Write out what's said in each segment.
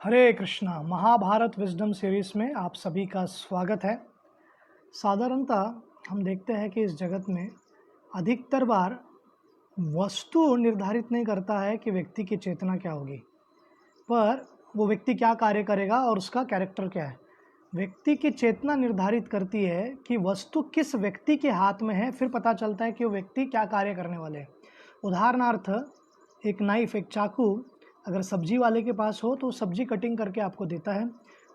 हरे Krishna. Mahabharat wisdom series में आप सभी का स्वागत है। साधारणतः हम देखते हैं कि इस जगत में अधिकतर बार वस्तु निर्धारित नहीं करता है कि व्यक्ति की चेतना क्या होगी, पर वो व्यक्ति क्या कार्य करेगा और उसका कैरेक्टर क्या है। व्यक्ति की चेतना निर्धारित करती है कि वस्तु किस व्यक्ति के हाथ में है, फिर पता चलता है कि वो व्यक्ति क्या कार्य करने वाले हैं। उदाहरणार्थ, एक नाइफ, एक चाकू अगर सब्जी वाले के पास हो तो सब्जी कटिंग करके आपको देता है।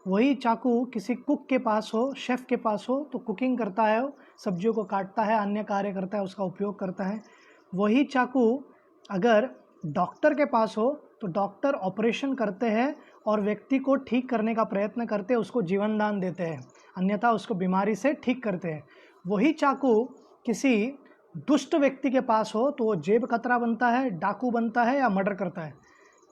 वही चाकू किसी कुक के पास हो, शेफ़ के पास हो तो कुकिंग करता है, सब्जियों को काटता है, अन्य कार्य करता है, उसका उपयोग करता है। वही चाकू अगर डॉक्टर के पास हो तो डॉक्टर ऑपरेशन करते हैं और व्यक्ति को ठीक करने का प्रयत्न करते हैं, उसको जीवन दान देते हैं, अन्यथा उसको बीमारी से ठीक करते हैं। वही चाकू किसी दुष्ट व्यक्ति के पास हो तो वो जेब कतरा बनता है, डाकू बनता है या मर्डर करता है।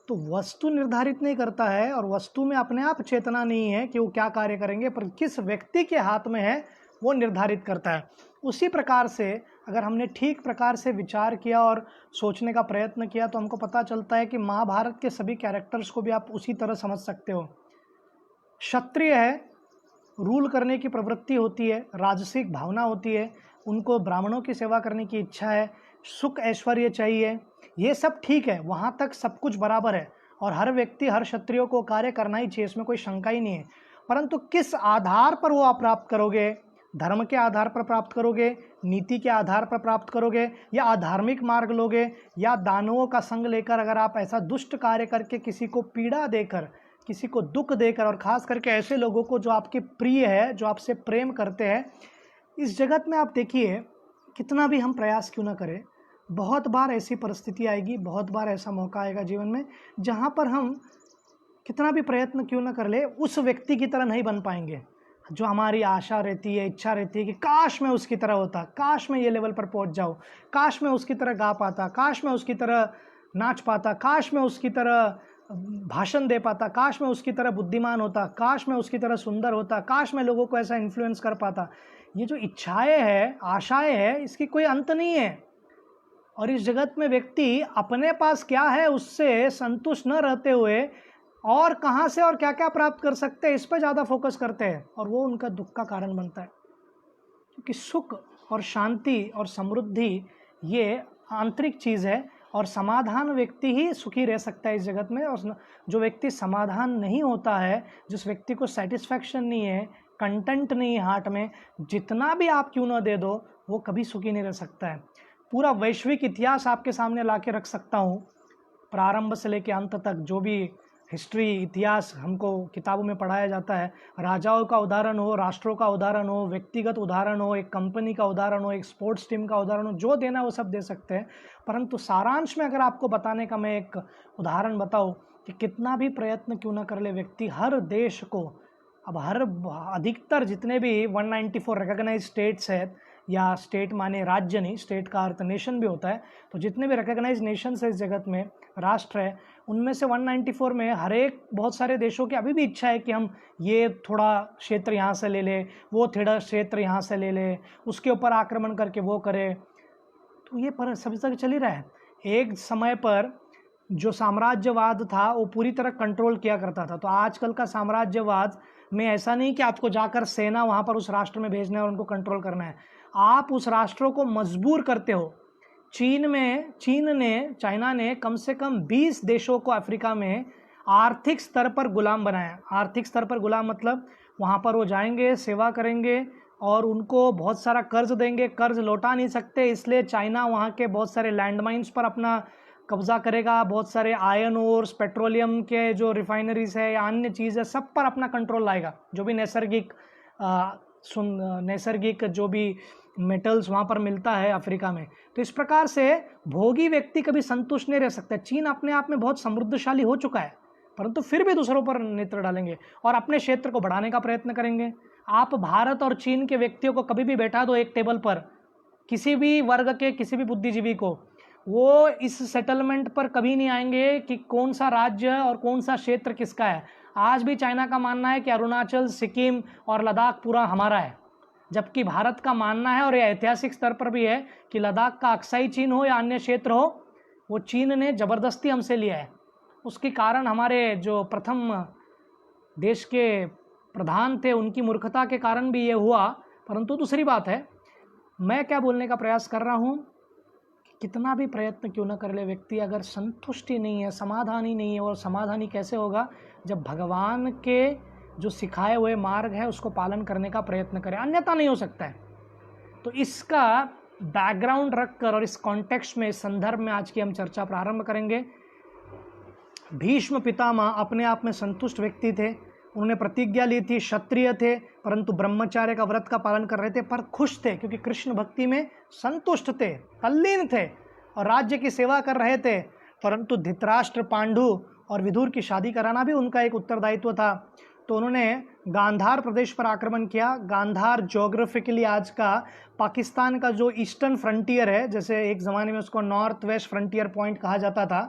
तो वस्तु निर्धारित नहीं करता है और वस्तु में अपने आप चेतना नहीं है कि वो क्या कार्य करेंगे, पर किस व्यक्ति के हाथ में है वो निर्धारित करता है। उसी प्रकार से अगर हमने ठीक प्रकार से विचार किया और सोचने का प्रयत्न किया तो हमको पता चलता है कि महाभारत के सभी कैरेक्टर्स को भी आप उसी तरह समझ सकते हो। क्षत्रिय है, रूल करने की प्रवृत्ति होती है, राजसिक भावना होती है, उनको ब्राह्मणों की सेवा करने की इच्छा है, सुख ऐश्वर्य चाहिए, ये सब ठीक है, वहाँ तक सब कुछ बराबर है और हर व्यक्ति, हर क्षत्रियो को कार्य करना ही चाहिए, इसमें कोई शंका ही नहीं है। परंतु किस आधार पर वो आप प्राप्त करोगे? धर्म के आधार पर प्राप्त करोगे, नीति के आधार पर प्राप्त करोगे, या अधार्मिक मार्ग लोगे, या दानवों का संग लेकर अगर आप ऐसा दुष्ट कार्य करके किसी को पीड़ा देकर, किसी को दुख देकर, और ख़ास करके ऐसे लोगों को जो आपके प्रिय है, जो आपसे प्रेम करते हैं, इस जगत में आप देखिए कितना भी हम प्रयास क्यों ना करें, बहुत बार ऐसी परिस्थिति आएगी, बहुत बार ऐसा मौका आएगा जीवन में जहाँ पर हम कितना भी प्रयत्न क्यों ना कर ले उस व्यक्ति की तरह नहीं बन पाएंगे। जो हमारी आशा रहती है, इच्छा रहती है कि काश मैं उसकी तरह होता, काश मैं ये लेवल पर पहुँच जाऊँ, काश मैं उसकी तरह गा पाता, काश मैं उसकी तरह नाच पाता, काश मैं उसकी तरह भाषण दे पाता, काश मैं उसकी तरह बुद्धिमान होता, काश मैं उसकी तरह सुंदर होता, काश मैं लोगों को ऐसा इन्फ्लुएंस कर पाता। ये जो इच्छाएं हैं, आशाएं हैं, इसकी कोई अंत नहीं है। और इस जगत में व्यक्ति अपने पास क्या है उससे संतुष्ट न रहते हुए और कहाँ से और क्या क्या प्राप्त कर सकते हैं इस पर ज़्यादा फोकस करते हैं, और वो उनका दुख का कारण बनता है। क्योंकि सुख और शांति और समृद्धि ये आंतरिक चीज़ है और समाधान व्यक्ति ही सुखी रह सकता है इस जगत में। और जो व्यक्ति समाधान नहीं होता है, जिस व्यक्ति को सेटिस्फैक्शन नहीं है, कंटेंट नहीं है हार्ट में, जितना भी आप क्यों ना दे दो वो कभी सुखी नहीं रह सकता है। पूरा वैश्विक इतिहास आपके सामने ला के रख सकता हूँ, प्रारंभ से लेकर अंत तक जो भी हिस्ट्री, इतिहास हमको किताबों में पढ़ाया जाता है, राजाओं का उदाहरण हो, राष्ट्रों का उदाहरण हो, व्यक्तिगत उदाहरण हो, एक कंपनी का उदाहरण हो, एक स्पोर्ट्स टीम का उदाहरण हो, जो देना वो सब दे सकते हैं। परंतु सारांश में अगर आपको बताने का मैं एक उदाहरण बताऊँ कि कितना भी प्रयत्न क्यों ना कर ले व्यक्ति, हर देश को, अब हर अधिकतर जितने भी 194 रिकॉग्नाइज स्टेट्स है, या स्टेट माने राज्य नहीं, स्टेट का अर्थ नेशन भी होता है, तो जितने भी रिकॉग्नाइज नेशंस है इस जगत में, राष्ट्र है, उनमें से 194 में हर एक, बहुत सारे देशों की अभी भी इच्छा है कि हम ये थोड़ा क्षेत्र यहाँ से ले लें, वो थोड़ा क्षेत्र यहाँ से ले लें, उसके ऊपर आक्रमण करके वो करें। तो ये पर सभी तक चल ही रहा है। एक समय पर जो साम्राज्यवाद था वो पूरी तरह कंट्रोल किया करता था, तो आजकल का साम्राज्यवाद में ऐसा नहीं कि आपको जाकर सेना वहाँ पर उस राष्ट्र में भेजना है और उनको कंट्रोल करना है, आप उस राष्ट्रों को मजबूर करते हो। चाइना ने कम से कम 20 देशों को अफ्रीका में आर्थिक स्तर पर गुलाम बनाया। आर्थिक स्तर पर गुलाम मतलब वहाँ पर वो जाएंगे, सेवा करेंगे और उनको बहुत सारा कर्ज देंगे, कर्ज लौटा नहीं सकते, इसलिए चाइना वहाँ के बहुत सारे लैंडमाइंस पर अपना कब्जा करेगा, बहुत सारे आयरन ओर्स, पेट्रोलियम के जो रिफाइनरीज है या अन्य चीज़ है, सब पर अपना कंट्रोल लाएगा। जो भी नैसर्गिक जो भी मेटल्स वहाँ पर मिलता है अफ्रीका में। तो इस प्रकार से भोगी व्यक्ति कभी संतुष्ट नहीं रह सकता। चीन अपने आप में बहुत समृद्धशाली हो चुका है, परंतु फिर भी दूसरों पर नेत्र डालेंगे और अपने क्षेत्र को बढ़ाने का प्रयत्न करेंगे। आप भारत और चीन के व्यक्तियों को कभी भी बैठा दो एक टेबल पर, किसी भी वर्ग के किसी भी बुद्धिजीवी को, वो इस सेटलमेंट पर कभी नहीं आएंगे कि कौन सा राज्य और कौन सा क्षेत्र किसका है। आज भी चाइना का मानना है कि अरुणाचल, सिक्किम और लद्दाख पूरा हमारा है, जबकि भारत का मानना है, और यह ऐतिहासिक स्तर पर भी है, कि लद्दाख का अक्साई चीन हो या अन्य क्षेत्र हो, वो चीन ने ज़बरदस्ती हमसे लिया है। उसके कारण हमारे जो प्रथम देश के प्रधान थे, उनकी मूर्खता के कारण भी ये हुआ। परंतु दूसरी बात है, मैं क्या बोलने का प्रयास कर रहा हूँ, कितना भी प्रयत्न क्यों ना कर ले व्यक्ति, अगर संतुष्टि नहीं है, समाधान ही नहीं है, और समाधान ही कैसे होगा जब भगवान के जो सिखाए हुए मार्ग है उसको पालन करने का प्रयत्न करें, अन्यथा नहीं हो सकता है। तो इसका बैकग्राउंड रखकर और इस कॉन्टेक्स्ट में, इस संदर्भ में आज की हम चर्चा प्रारंभ करेंगे। भीष्म पितामह अपने आप में संतुष्ट व्यक्ति थे, उन्होंने प्रतिज्ञा ली थी, क्षत्रिय थे परंतु ब्रह्मचार्य का व्रत का पालन कर रहे थे, पर खुश थे क्योंकि कृष्ण भक्ति में संतुष्ट थे, तल्लीन थे और राज्य की सेवा कर रहे थे। परंतु धृतराष्ट्र, पांडु और विदुर की शादी कराना भी उनका एक उत्तरदायित्व था। तो उन्होंने गांधार प्रदेश पर आक्रमण किया। गांधार ज्योग्राफिकली आज का पाकिस्तान का जो ईस्टर्न फ्रंटियर है, जैसे एक ज़माने में उसको नॉर्थ वेस्ट फ्रंटियर पॉइंट कहा जाता था,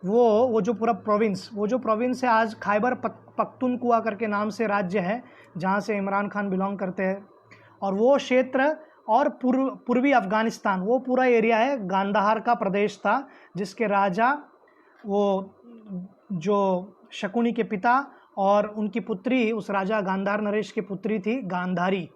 वो जो पूरा प्रोविंस, वो जो प्रोविंस है आज खैबर पख्तूनख्वा करके नाम से राज्य है, जहाँ से इमरान खान बिलोंग करते हैं। और वो क्षेत्र और पूर्वी अफ़गानिस्तान, वो पूरा एरिया है गांधार का प्रदेश था, जिसके राजा वो जो शकुनी के पिता और उनकी पुत्री, उस राजा गांधार नरेश की पुत्री थी गांधारी।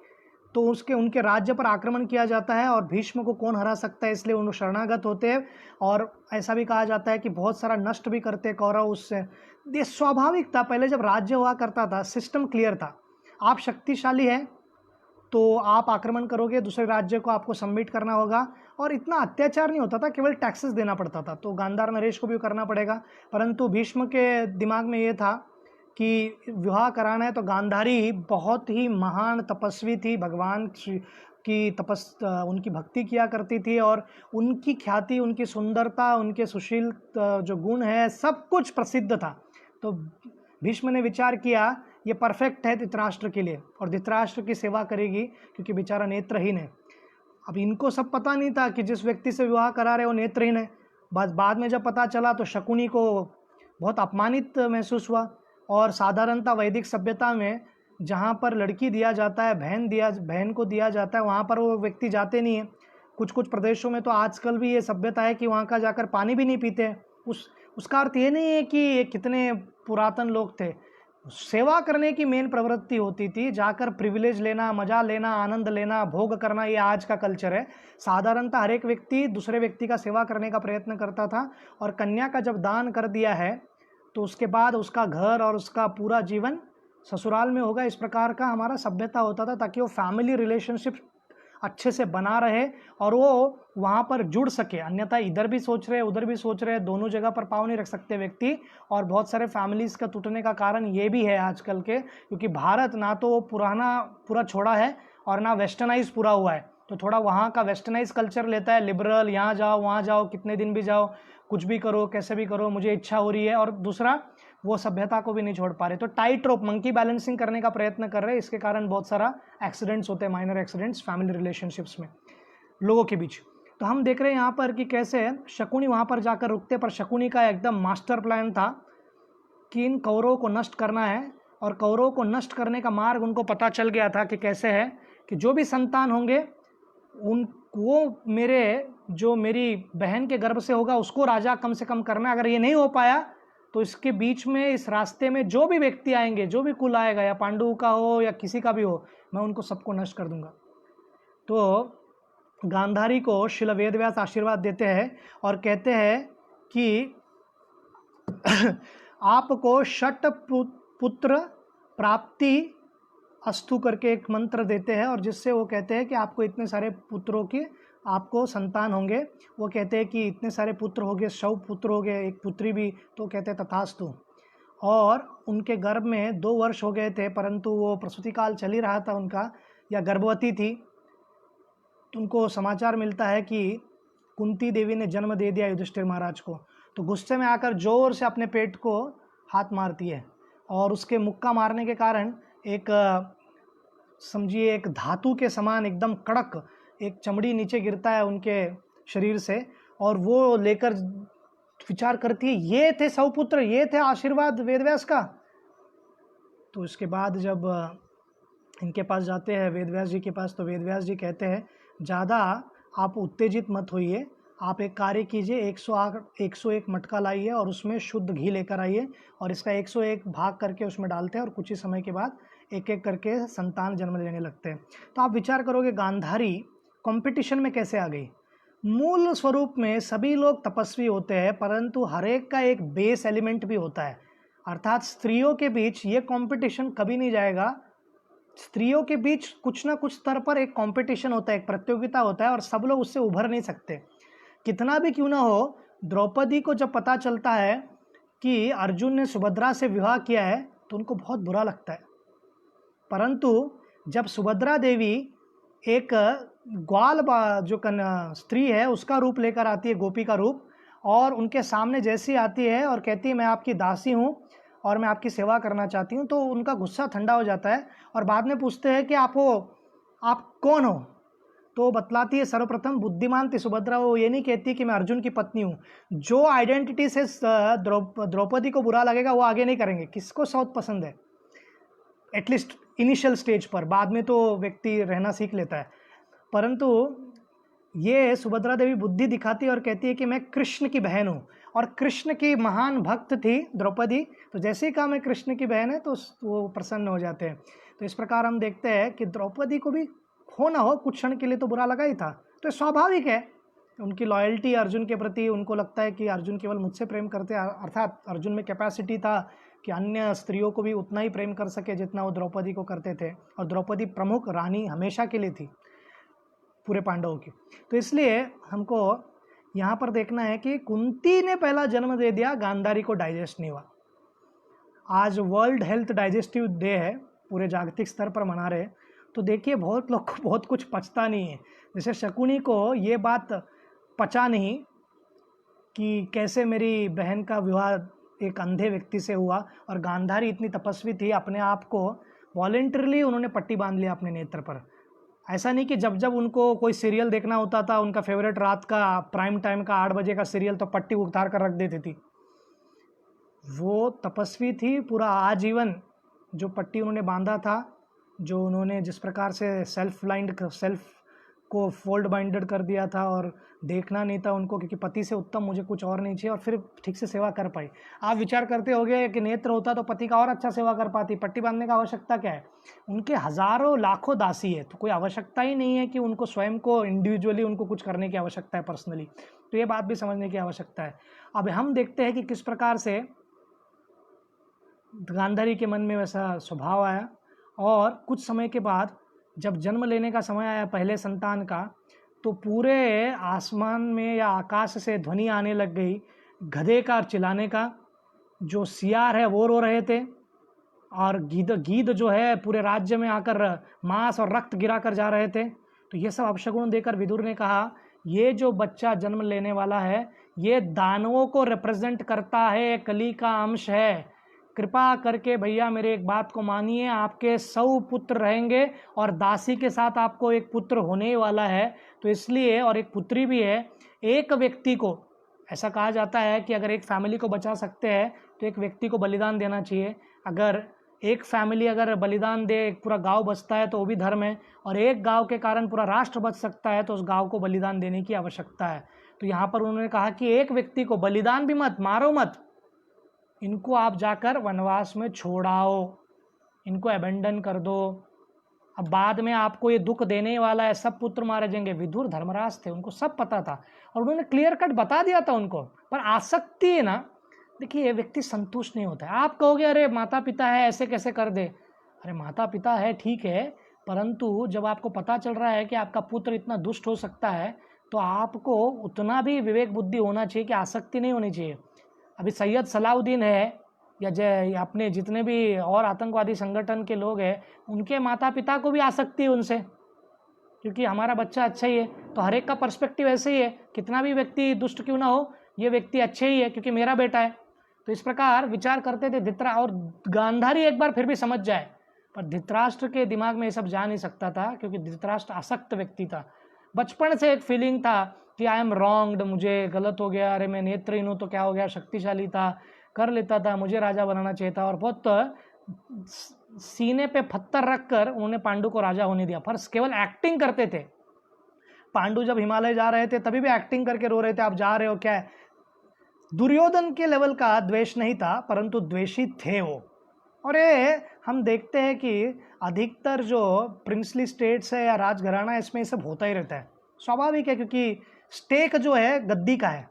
तो उनके राज्य पर आक्रमण किया जाता है और भीष्म को कौन हरा सकता है, इसलिए उन शरणागत होते हैं। और ऐसा भी कहा जाता है कि बहुत सारा नष्ट भी करते कौरव उससे। ये स्वाभाविक था, पहले जब राज्य हुआ करता था सिस्टम क्लियर था, आप शक्तिशाली हैं तो आप आक्रमण करोगे, दूसरे राज्य को आपको सबमिट करना होगा। और इतना अत्याचार नहीं होता था, केवल टैक्सेस देना पड़ता था, तो गांधार नरेश को भी करना पड़ेगा। परंतु भीष्म के दिमाग में ये था कि विवाह कराना है तो गांधारी बहुत ही महान तपस्वी थी, भगवान की उनकी भक्ति किया करती थी और उनकी ख्याति, उनकी सुंदरता, उनके सुशील जो गुण है, सब कुछ प्रसिद्ध था। तो भीष्म ने विचार किया ये परफेक्ट है धृतराष्ट्र के लिए, और धृतराष्ट्र की सेवा करेगी क्योंकि बेचारा नेत्रहीन है। अब इनको सब पता नहीं था कि जिस व्यक्ति से विवाह करा रहे वो नेत्रहीन है। बाद में जब पता चला तो शकुनी को बहुत अपमानित महसूस हुआ। और साधारणतः वैदिक सभ्यता में जहाँ पर लड़की दिया जाता है, बहन को दिया जाता है, वहाँ पर वो व्यक्ति जाते नहीं है। कुछ कुछ प्रदेशों में तो आजकल भी ये सभ्यता है कि वहाँ का जाकर पानी भी नहीं पीते। उसका अर्थ ये नहीं है कि ये कितने पुरातन लोग थे, सेवा करने की मेन प्रवृत्ति होती थी, जाकर प्रिविलेज लेना, मजा लेना, आनंद लेना, भोग करना, ये आज का कल्चर है। साधारणतः हर एक व्यक्ति दूसरे व्यक्ति का सेवा करने का प्रयत्न करता था। और कन्या का जब दान कर दिया है तो उसके बाद उसका घर और उसका पूरा जीवन ससुराल में होगा, इस प्रकार का हमारा सभ्यता होता था, ताकि वो फैमिली रिलेशनशिप अच्छे से बना रहे और वो वहाँ पर जुड़ सके। अन्यथा इधर भी सोच रहे उधर भी सोच रहे, दोनों जगह पर पाँव नहीं रख सकते व्यक्ति। और बहुत सारे फैमिलीज़ का टूटने का कारण ये भी है आजकल के, क्योंकि भारत ना तो पुराना पूरा छोड़ा है और ना वेस्टर्नाइज पूरा हुआ है। तो थोड़ा वहाँ का वेस्टर्नाइज कल्चर लेता है, लिबरल, यहाँ जाओ वहाँ जाओ, कितने दिन भी जाओ, कुछ भी करो, कैसे भी करो, मुझे इच्छा हो रही है। और दूसरा, वो सभ्यता को भी नहीं छोड़ पा रहे, तो टाइट रोप, मंकी बैलेंसिंग करने का प्रयत्न कर रहे हैं। इसके कारण बहुत सारा एक्सीडेंट्स होते हैं, माइनर एक्सीडेंट्स फैमिली रिलेशनशिप्स में लोगों के बीच। तो हम देख रहे हैं यहाँ पर कि कैसे शकुनी वहाँ पर जाकर रुकते, पर शकुनी का एकदम मास्टर प्लान था कि इन कौरवों को नष्ट करना है। और कौरवों को नष्ट करने का मार्ग उनको पता चल गया था कि कैसे है, कि जो भी संतान होंगे वो मेरी बहन के गर्भ से होगा उसको राजा कम से कम करना है। अगर ये नहीं हो पाया तो इसके बीच में, इस रास्ते में जो भी व्यक्ति आएंगे, जो भी कुल आएगा, या पांडु का हो या किसी का भी हो, मैं उनको सबको नष्ट कर दूंगा। तो गांधारी को शिल वेदव्यास आशीर्वाद देते हैं और कहते हैं कि आपको षट पुत्र प्राप्ति अस्तु करके एक मंत्र देते हैं, और जिससे वो कहते हैं कि आपको इतने सारे पुत्रों की आपको संतान होंगे। वो कहते हैं कि इतने सारे पुत्र हो गए, 100 पुत्र हो गए, एक पुत्री भी, तो कहते हैं तथास्तु। और उनके गर्भ में 2 वर्ष हो गए थे, परंतु वो प्रसूति काल चल ही रहा था उनका, या गर्भवती थी। तो उनको समाचार मिलता है कि कुंती देवी ने जन्म दे दिया युधिष्ठिर महाराज को। तो गुस्से में आकर जोर से अपने पेट को हाथ मारती है, और उसके मुक्का मारने के कारण एक समझिए एक धातु के समान एकदम कड़क एक चमड़ी नीचे गिरता है उनके शरीर से, और वो लेकर विचार करती है ये थे सौपुत्र, ये थे आशीर्वाद वेदव्यास का। तो इसके बाद जब इनके पास जाते हैं वेदव्यास जी के पास, तो वेदव्यास जी कहते हैं ज़्यादा आप उत्तेजित मत होइए, आप एक कार्य कीजिए, 101 मटका लाइए और उसमें शुद्ध घी लेकर आइए और इसका 101 भाग करके उसमें डालते हैं और कुछ ही समय के बाद एक एक करके संतान जन्म लेने लगते हैं। तो आप विचार करोगे गांधारी कंपटीशन में कैसे आ गई। मूल स्वरूप में सभी लोग तपस्वी होते हैं, परंतु हर एक का एक बेस एलिमेंट भी होता है, अर्थात स्त्रियों के बीच ये कंपटीशन कभी नहीं जाएगा। स्त्रियों के बीच कुछ ना कुछ स्तर पर एक कंपटीशन होता है, एक प्रतियोगिता होता है और सब लोग उससे उभर नहीं सकते। कितना भी क्यों ना हो, द्रौपदी को जब पता चलता है कि अर्जुन ने सुभद्रा से विवाह किया है तो उनको बहुत बुरा लगता है, परंतु जब सुभद्रा देवी एक ग्वाल जो स्त्री है उसका रूप लेकर आती है, गोपी का रूप, और उनके सामने जैसी आती है और कहती है मैं आपकी दासी हूँ और मैं आपकी सेवा करना चाहती हूँ, तो उनका गुस्सा ठंडा हो जाता है और बाद में पूछते हैं कि आप कौन हो। तो वो बतलाती है, सर्वप्रथम बुद्धिमान थी सुभद्रा, वो ये नहीं कहती कि मैं अर्जुन की पत्नी हूँ। जो आइडेंटिटी से द्रौपदी को बुरा लगेगा वो आगे नहीं करेंगे। किसको साउथ पसंद है, एटलीस्ट इनिशियल स्टेज पर, बाद में तो व्यक्ति रहना सीख लेता है। परंतु ये सुभद्रा देवी बुद्धि दिखाती है और कहती है कि मैं कृष्ण की बहन हूँ, और कृष्ण की महान भक्त थी द्रौपदी, तो जैसे ही कहा मैं कृष्ण की बहन है तो वो प्रसन्न हो जाते हैं। तो इस प्रकार हम देखते हैं कि द्रौपदी को भी हो ना हो कुछ क्षण के लिए तो बुरा लगा ही था, तो स्वाभाविक है। उनकी लॉयल्टी अर्जुन के प्रति, उनको लगता है कि अर्जुन केवल मुझसे प्रेम करते हैं, अर्थात अर्जुन में कैपेसिटी था कि अन्य स्त्रियों को भी उतना ही प्रेम कर सके जितना वो द्रौपदी को करते थे, और द्रौपदी प्रमुख रानी हमेशा के लिए थी पूरे पांडवों की। तो इसलिए हमको यहाँ पर देखना है कि कुंती ने पहला जन्म दे दिया, गांधारी को डाइजेस्ट नहीं हुआ। आज वर्ल्ड हेल्थ डाइजेस्टिव डे है, पूरे जागतिक स्तर पर मना रहे, तो देखिए बहुत लोग को बहुत कुछ पचता नहीं है। जैसे शकुनी को ये बात पचा नहीं कि कैसे मेरी बहन का विवाह एक अंधे व्यक्ति से हुआ, और गांधारी इतनी तपस्वी थी, अपने आप को वॉलेंटरली उन्होंने पट्टी बांध लिया अपने नेत्र पर। ऐसा नहीं कि जब जब उनको कोई सीरियल देखना होता था, उनका फेवरेट रात का प्राइम टाइम का 8 बजे का सीरियल, तो पट्टी उतार कर रख देती थी। वो तपस्वी थी, पूरा आजीवन जो पट्टी उन्होंने बांधा था, जो उन्होंने जिस प्रकार से सेल्फ को फोल्ड बाइंडेड कर दिया था और देखना नहीं था उनको, क्योंकि पति से उत्तम मुझे कुछ और नहीं चाहिए, और फिर ठीक से सेवा कर पाई। आप विचार करते होंगे कि नेत्र होता तो पति का और अच्छा सेवा कर पाती, पट्टी बांधने का आवश्यकता क्या है। उनके हजारों लाखों दासी है, तो कोई आवश्यकता ही नहीं है कि उनको स्वयं को इंडिविजुअली उनको कुछ करने की आवश्यकता है पर्सनली। तो ये बात भी समझने की आवश्यकता है। अब हम देखते हैं कि किस प्रकार से गांधारी के मन में वैसा स्वभाव आया, और कुछ समय के बाद जब जन्म लेने का समय आया पहले संतान का, तो पूरे आसमान में या आकाश से ध्वनि आने लग गई गधे का चिल्लाने का। जो सियार है वो रो रहे थे, और गीद जो है पूरे राज्य में आकर मांस और रक्त गिरा कर जा रहे थे। तो ये सब अपशगुन देकर विदुर ने कहा, ये जो बच्चा जन्म लेने वाला है ये दानवों को रिप्रेजेंट करता है, कली का अंश है। कृपा करके भैया मेरे एक बात को मानिए, आपके 100 पुत्र रहेंगे और दासी के साथ आपको एक पुत्र होने वाला है। तो इसलिए, और एक पुत्री भी है, एक व्यक्ति को, ऐसा कहा जाता है कि अगर एक फैमिली को बचा सकते हैं तो एक व्यक्ति को बलिदान देना चाहिए। अगर एक फैमिली अगर बलिदान दे, एक पूरा गांव बचता है तो वो भी धर्म है, और एक गांव के कारण पूरा राष्ट्र बच सकता है तो उस गांव को बलिदान देने की आवश्यकता है। तो यहाँ पर उन्होंने कहा कि एक व्यक्ति को बलिदान भी मत, मारो मत, इनको आप जाकर वनवास में छोड़ाओ, इनको अबेंडन कर दो। अब बाद में आपको ये दुख देने वाला है, सब पुत्र मारे जाएंगे। विदुर धर्मराज थे, उनको सब पता था और उन्होंने क्लियर कट बता दिया था उनको। पर आसक्ति है ना, देखिए ये व्यक्ति संतुष्ट नहीं होता है। आप कहोगे अरे माता पिता है ऐसे कैसे कर दे, अरे माता पिता है ठीक है, परंतु जब आपको पता चल रहा है कि आपका पुत्र इतना दुष्ट हो सकता है तो आपको उतना भी विवेक बुद्धि होना चाहिए कि आसक्ति नहीं होनी चाहिए। अभी सैयद सलाउद्दीन है या अपने जितने भी और आतंकवादी संगठन के लोग हैं, उनके माता पिता को भी आसक्ति है उनसे, क्योंकि हमारा बच्चा अच्छा ही है। तो हर एक का पर्सपेक्टिव ऐसे ही है, कितना भी व्यक्ति दुष्ट क्यों ना हो, ये व्यक्ति अच्छे ही है क्योंकि मेरा बेटा है। तो इस प्रकार विचार करते थे और गांधारी एक बार फिर भी समझ जाए, पर धृतराष्ट्र के दिमाग में ये सब जा नहीं सकता था, क्योंकि धृतराष्ट्र आसक्त व्यक्ति था। बचपन से एक फीलिंग था कि आई एम रॉन्ग्ड, मुझे गलत हो गया, अरे मैं नेत्रहीन हूँ तो क्या हो गया, शक्तिशाली था, कर लेता था, मुझे राजा बनाना चाहिए था। और बहुत सीने पे पत्थर रखकर उन्होंने पांडु को राजा होने दिया, पर केवल एक्टिंग करते थे। पांडु जब हिमालय जा रहे थे तभी भी एक्टिंग करके रो रहे थे, आप जा रहे हो क्या है। दुर्योधन के लेवल का द्वेष नहीं था, परंतु द्वेषी थे वो। और ये हम देखते हैं कि अधिकतर जो प्रिंसली स्टेट्स है या राजघराना है, इसमें ये सब होता ही रहता है, स्वाभाविक है, क्योंकि स्टेक जो है गद्दी का है।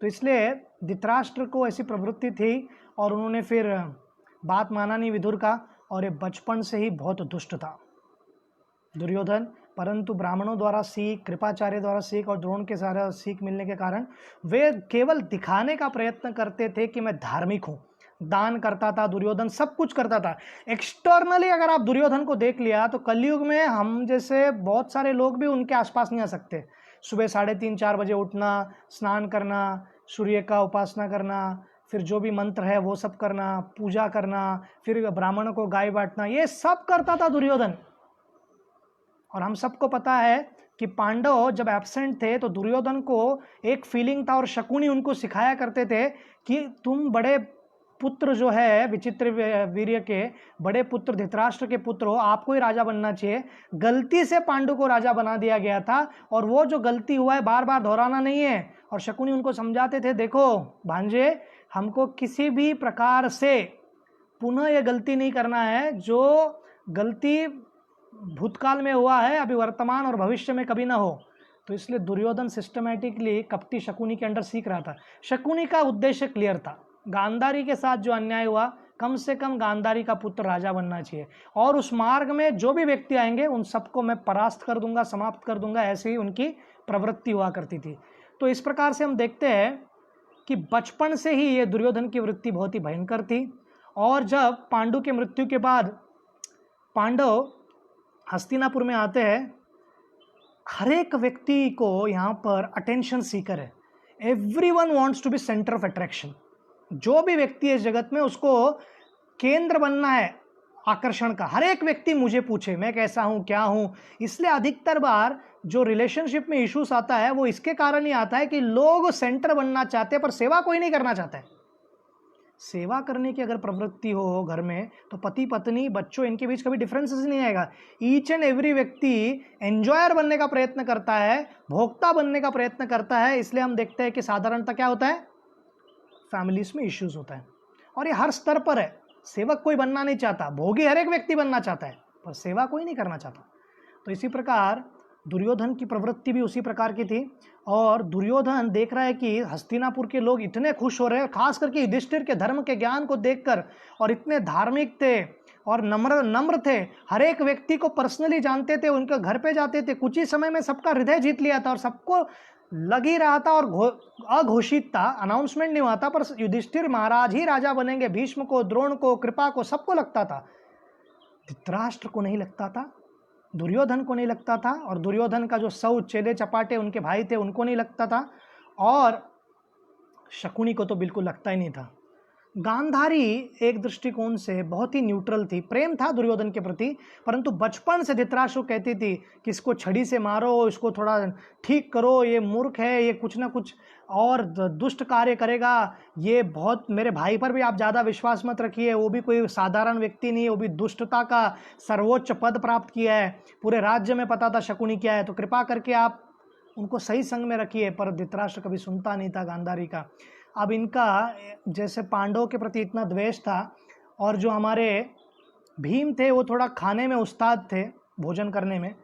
तो इसलिए धृतराष्ट्र को ऐसी प्रवृत्ति थी और उन्होंने फिर बात माना नहीं विदुर का, और ये बचपन से ही बहुत दुष्ट था दुर्योधन। परंतु ब्राह्मणों द्वारा सीख, कृपाचार्य द्वारा सीख और द्रोण के सारा सीख मिलने के कारण वे केवल दिखाने का प्रयत्न करते थे कि मैं धार्मिक हूँ। दान करता था दुर्योधन, सब कुछ करता था एक्सटर्नली। अगर आप दुर्योधन को देख लिया तो कलयुग में हम जैसे बहुत सारे लोग भी उनके आसपास नहीं आ सकते। सुबह 3:30-4 बजे उठना, स्नान करना, सूर्य का उपासना करना, फिर जो भी मंत्र है वो सब करना, पूजा करना, फिर ब्राह्मणों को गाय बांटना, ये सब करता था दुर्योधन। और हम सबको पता है कि पांडव जब एब्सेंट थे तो दुर्योधन को एक फीलिंग था, और शकुनी उनको सिखाया करते थे कि तुम बड़े पुत्र जो है विचित्र वीर्य के बड़े पुत्र धृतराष्ट्र के पुत्र हो, आपको ही राजा बनना चाहिए। गलती से पांडु को राजा बना दिया गया था, और वो जो गलती हुआ है बार बार दोहराना नहीं है। और शकुनी उनको समझाते थे, देखो भांजे, हमको किसी भी प्रकार से पुनः ये गलती नहीं करना है। जो गलती भूतकाल में हुआ है अभी वर्तमान और भविष्य में कभी ना हो। तो इसलिए दुर्योधन सिस्टमैटिकली कपटी शकुनी के अंडर सीख रहा था। शकुनी का उद्देश्य क्लियर था, गांधारी के साथ जो अन्याय हुआ, कम से कम गांधारी का पुत्र राजा बनना चाहिए, और उस मार्ग में जो भी व्यक्ति आएंगे उन सबको मैं परास्त कर दूंगा, समाप्त कर दूंगा। ऐसे ही उनकी प्रवृत्ति हुआ करती थी। तो इस प्रकार से हम देखते हैं कि बचपन से ही ये दुर्योधन की वृत्ति बहुत ही भयंकर थी। और जब पांडु के मृत्यु के बाद पांडव हस्तिनापुर में आते हैं, हर एक व्यक्ति को यहाँ पर अटेंशन सीकर है। Everyone wants to be centre of attraction. जो भी व्यक्ति है इस जगत में, उसको केंद्र बनना है आकर्षण का। हर एक व्यक्ति मुझे पूछे मैं कैसा हूँ, क्या हूँ। इसलिए अधिकतर बार जो रिलेशनशिप में इश्यूज आता है वो इसके कारण ही आता है कि लोग सेंटर बनना चाहते हैं पर सेवा कोई नहीं करना चाहता है। सेवा करने की अगर प्रवृत्ति हो घर में तो पति पत्नी बच्चों इनके बीच कभी डिफरेंसेस नहीं आएगा। ईच एंड एवरी व्यक्ति एंजॉयर बनने का प्रयत्न करता है, भोक्ता बनने का प्रयत्न करता है। इसलिए हम देखते हैं कि साधारणतः क्या होता है, फैमिलीज में इश्यूज होता है। और ये हर स्तर पर है। सेवक कोई बनना नहीं चाहता, भोगी हर एक व्यक्ति बनना चाहता है, पर सेवा कोई नहीं करना चाहता। तो इसी प्रकार दुर्योधन की प्रवृत्ति भी उसी प्रकार की थी। और दुर्योधन देख रहा है कि हस्तिनापुर के लोग इतने खुश हो रहे हैं, खास करके युधिष्ठिर के धर्म के ज्ञान को देखकर, और इतने धार्मिक थे और नम्र थे, हर एक व्यक्ति को पर्सनली जानते थे, उनके घर पे जाते थे, कुछ ही समय में सबका हृदय जीत लिया था और सबको लग ही रहा था और अघोषित था, अनाउंसमेंट नहीं हुआ था, पर युधिष्ठिर महाराज ही राजा बनेंगे। भीष्म को, द्रोण को, कृपा को, सबको लगता था। धृतराष्ट्र को नहीं लगता था, दुर्योधन को नहीं लगता था, और दुर्योधन का जो 100 चेले चपाटे उनके भाई थे उनको नहीं लगता था, और शकुनी को तो बिल्कुल लगता ही नहीं था। गांधारी एक दृष्टिकोण से बहुत ही न्यूट्रल थी, प्रेम था दुर्योधन के प्रति, परंतु बचपन से धृतराष्ट्र कहती थी कि इसको छड़ी से मारो, इसको थोड़ा ठीक करो, ये मूर्ख है, ये कुछ ना कुछ और दुष्ट कार्य करेगा, ये बहुत, मेरे भाई पर भी आप ज़्यादा विश्वास मत रखिए, वो भी कोई साधारण व्यक्ति नहीं है, वो भी दुष्टता का सर्वोच्च पद प्राप्त किया है, पूरे राज्य में पता था शकुनी क्या है, तो कृपा करके आप उनको सही संग में रखिए। पर धृतराष्ट्र कभी सुनता नहीं था गांधारी का। अब इनका जैसे पांडवों के प्रति इतना द्वेष था, और जो हमारे भीम थे वो थोड़ा खाने में उस्ताद थे, भोजन करने में,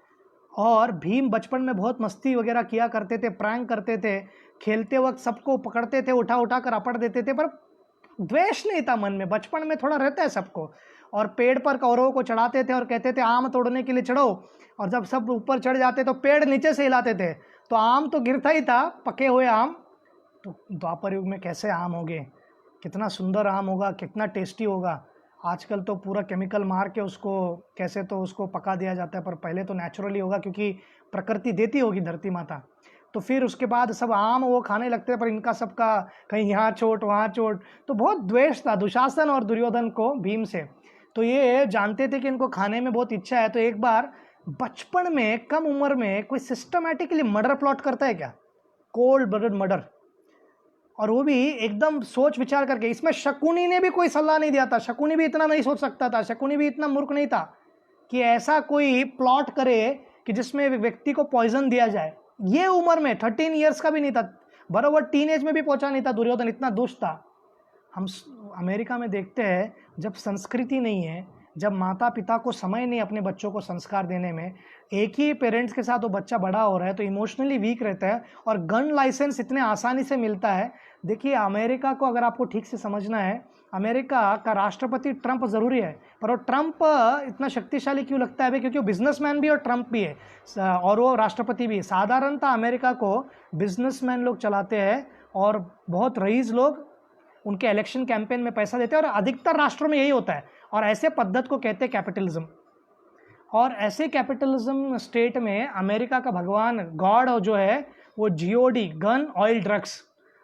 और भीम बचपन में बहुत मस्ती वगैरह किया करते थे, प्रैंक करते थे, खेलते वक्त सबको पकड़ते थे, उठा उठा कर अपड़ देते थे, पर द्वेष नहीं था मन में। बचपन में थोड़ा रहता है सबको। और पेड़ पर कौरवों को चढ़ाते थे और कहते थे आम तोड़ने के लिए चढ़ो, और जब सब ऊपर चढ़ जाते तो पेड़ नीचे से हिलाते थे, तो आम तो गिरता ही था, पके हुए आम। तो द्वापर युग में कैसे आम होंगे, कितना सुंदर आम होगा, कितना टेस्टी होगा। आजकल तो पूरा केमिकल मार के उसको कैसे तो उसको पका दिया जाता है, पर पहले तो नेचुरली होगा क्योंकि प्रकृति देती होगी धरती माता। तो फिर उसके बाद सब आम वो खाने लगते हैं, पर इनका सबका कहीं यहाँ चोट वहाँ चोट। तो बहुत द्वेष था दुशासन और दुर्योधन को भीम से। तो ये जानते थे कि इनको खाने में बहुत इच्छा है। तो एक बार बचपन में कम उम्र में कोई सिस्टमैटिकली मर्डर प्लॉट करता है क्या, कोल्ड ब्लडेड मर्डर, और वो भी एकदम सोच विचार करके। इसमें शकुनी ने भी कोई सलाह नहीं दिया था, शकुनी भी इतना नहीं सोच सकता था, शकुनी भी इतना मूर्ख नहीं था कि ऐसा कोई प्लॉट करे कि जिसमें व्यक्ति को पॉइजन दिया जाए। ये उम्र में 13 ईयर्स का भी नहीं था, बराबर टीन एज में भी पहुंचा नहीं था दुर्योधन, इतना दुष्ट था। हम अमेरिका में देखते हैं जब संस्कृति नहीं है, जब माता पिता को समय नहीं अपने बच्चों को संस्कार देने में, एक ही पेरेंट्स के साथ वो बच्चा बड़ा हो रहा है तो इमोशनली वीक रहता है और गन लाइसेंस इतने आसानी से मिलता है। देखिए अमेरिका को अगर आपको ठीक से समझना है, अमेरिका का राष्ट्रपति ट्रंप ज़रूरी है, पर वो ट्रंप इतना शक्तिशाली क्यों लगता है भाई? क्योंकि वो बिजनेसमैन भी और ट्रंप भी है और वो राष्ट्रपति भी है। साधारणतः अमेरिका को बिजनेसमैन लोग चलाते हैं और बहुत रईस लोग उनके इलेक्शन कैंपेन में पैसा देते हैं और अधिकतर राष्ट्रों में यही होता है। और ऐसे पद्धत को कहते हैं कैपिटलिज्म। और ऐसे कैपिटलिज्म स्टेट में अमेरिका का भगवान गॉड जो है वो जीओडी, गन ऑयल ड्रग्स,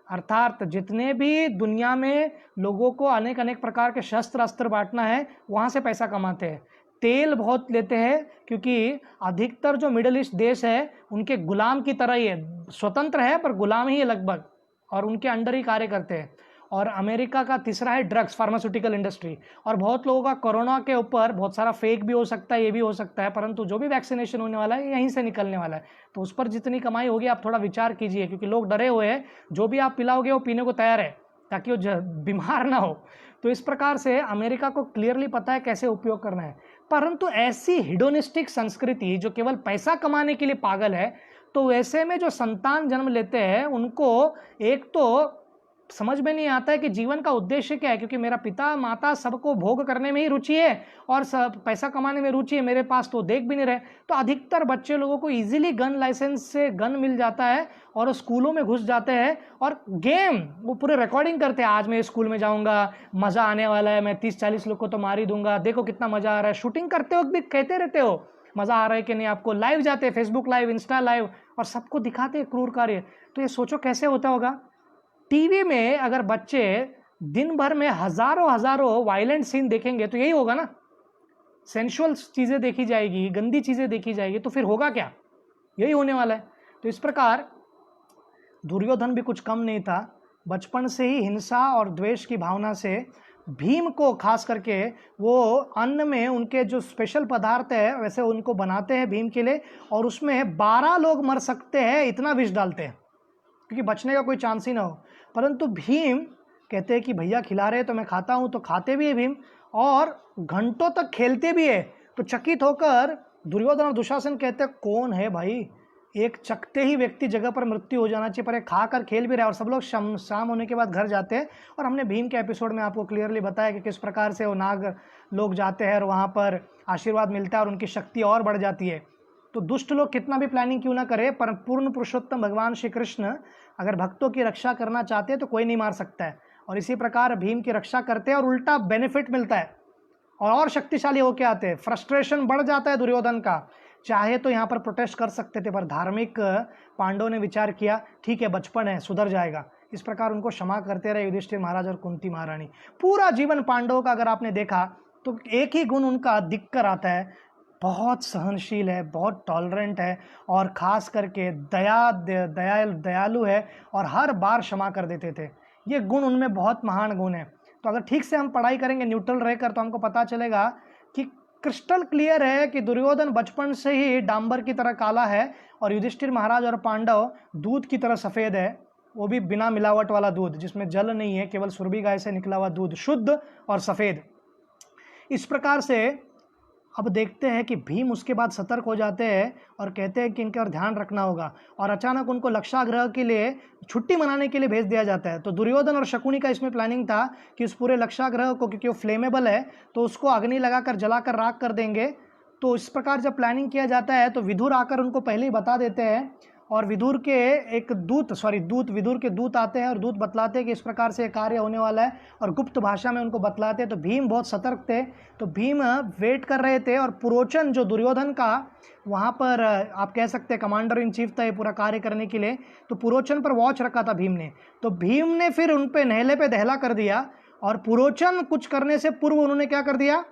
अर्थात जितने भी दुनिया में लोगों को अनेक अनेक प्रकार के शस्त्र अस्त्र बांटना है वहाँ से पैसा कमाते हैं। तेल बहुत लेते हैं क्योंकि अधिकतर जो मिडिल ईस्ट देश है उनके गुलाम की तरह ही है, स्वतंत्र है पर गुलाम ही है लगभग, और उनके अंडर ही कार्य करते हैं। और अमेरिका का तीसरा है ड्रग्स, फार्मास्यूटिकल इंडस्ट्री। और बहुत लोगों का कोरोना के ऊपर बहुत सारा फेक भी हो सकता है, ये भी हो सकता है, परंतु जो भी वैक्सीनेशन होने वाला है यहीं से निकलने वाला है, तो उस पर जितनी कमाई होगी आप थोड़ा विचार कीजिए, क्योंकि लोग डरे हुए हैं, जो भी आप पिलाओगे वो पीने को तैयार है ताकि वो बीमार ना हो। तो इस प्रकार से अमेरिका को क्लियरली पता है कैसे उपयोग करना है। परंतु ऐसी हिडोनिस्टिक संस्कृति जो केवल पैसा कमाने के लिए पागल है, तो वैसे में जो संतान जन्म लेते हैं उनको एक तो समझ में नहीं आता है कि जीवन का उद्देश्य क्या है, क्योंकि मेरा पिता माता सबको भोग करने में ही रुचि है और सब पैसा कमाने में रुचि है, मेरे पास तो देख भी नहीं रहे। तो अधिकतर बच्चे लोगों को इजीली गन लाइसेंस से गन मिल जाता है और स्कूलों में घुस जाते हैं और गेम वो पूरे रिकॉर्डिंग करते हैं, आज मैं स्कूल में जाऊंगा, मज़ा आने वाला है, मैं 30-40 लोग को तो मार ही दूंगा, देखो कितना मज़ा आ रहा है। शूटिंग करते वक्त भी कहते रहते हो मज़ा आ रहा है कि नहीं आपको, लाइव जाते हैं, फेसबुक लाइव, इंस्टा लाइव, और सबको दिखाते हैं क्रूर कार्य। तो ये सोचो कैसे होता होगा। टीवी में अगर बच्चे दिन भर में हजारों वायलेंट सीन देखेंगे तो यही होगा ना, सेंसुअल चीज़ें देखी जाएगी, गंदी चीज़ें देखी जाएगी, तो फिर होगा क्या? यही होने वाला है। तो इस प्रकार दुर्योधन भी कुछ कम नहीं था, बचपन से ही हिंसा और द्वेष की भावना से भीम को खास करके वो अन्न में उनके जो स्पेशल पदार्थ है वैसे उनको बनाते हैं भीम के लिए, और उसमें 12 लोग मर सकते हैं इतना विष डालते हैं क्योंकि बचने का कोई चांस ही ना हो। परंतु भीम कहते हैं कि भैया खिला रहे तो मैं खाता हूँ, तो खाते भी है भीम और घंटों तक खेलते भी है। तो चकित होकर दुर्योधन और दुशासन कहते हैं कौन है भाई, एक चकते ही व्यक्ति जगह पर मृत्यु हो जाना चाहिए, पर एक खा कर खेल भी रहा है। और सब लोग शाम होने के बाद घर जाते हैं, और हमने भीम के एपिसोड में आपको क्लियरली बताया कि किस प्रकार से वो नाग लोग जाते हैं और वहाँ पर आशीर्वाद मिलता है और उनकी शक्ति और बढ़ जाती है। तो दुष्ट लोग कितना भी प्लानिंग क्यों ना करे, पर पूर्ण पुरुषोत्तम भगवान श्री कृष्ण अगर भक्तों की रक्षा करना चाहते हैं तो कोई नहीं मार सकता है। और इसी प्रकार भीम की रक्षा करते हैं और उल्टा बेनिफिट मिलता है और शक्तिशाली होके आते हैं। फ्रस्ट्रेशन बढ़ जाता है दुर्योधन का, चाहे तो यहाँ पर प्रोटेस्ट कर सकते थे, पर धार्मिक पांडवों ने विचार किया ठीक है बचपन है सुधर जाएगा, इस प्रकार उनको क्षमा करते रहे युधिष्ठिर महाराज और कुंती महारानी। पूरा जीवन पांडवों का अगर आपने देखा तो एक ही गुण उनका दिख कर आता है, बहुत सहनशील है, बहुत टॉलरेंट है, और ख़ास करके दयालु है और हर बार क्षमा कर देते थे। ये गुण उनमें बहुत महान गुण है। तो अगर ठीक से हम पढ़ाई करेंगे न्यूट्रल रहकर तो हमको पता चलेगा कि क्रिस्टल क्लियर है कि दुर्योधन बचपन से ही डांबर की तरह काला है और युधिष्ठिर महाराज और पांडव दूध की तरह सफ़ेद है, वो भी बिना मिलावट वाला दूध जिसमें जल नहीं है, केवल सुरभि गाय से निकला हुआ दूध, शुद्ध और सफ़ेद। इस प्रकार से अब देखते हैं कि भीम उसके बाद सतर्क हो जाते हैं और कहते हैं कि इनके और ध्यान रखना होगा, और अचानक उनको लक्षाग्रह के लिए छुट्टी मनाने के लिए भेज दिया जाता है। तो दुर्योधन और शकुनी का इसमें प्लानिंग था कि उस पूरे लक्षाग्रह को, क्योंकि वो फ्लेमेबल है तो उसको अग्नि लगाकर जलाकर राख कर देंगे। तो इस प्रकार जब प्लानिंग किया जाता है तो विदुर आकर उनको पहले ही बता देते हैं, और विदुर के एक विदुर के दूत आते हैं और दूत बतलाते हैं कि इस प्रकार से कार्य होने वाला है, और गुप्त भाषा में उनको बतलाते हैं। तो भीम बहुत सतर्क थे, तो भीम वेट कर रहे थे, और पुरोचन जो दुर्योधन का वहाँ पर आप कह सकते हैं कमांडर इन चीफ था ये पूरा कार्य करने के लिए, तो पुरोचन पर वॉच रखा था भीम ने। तो भीम ने फिर उन पे नहले पे दहला कर दिया, और पुरोचन कुछ करने से पूर्व उन्होंने क्या कर दिया,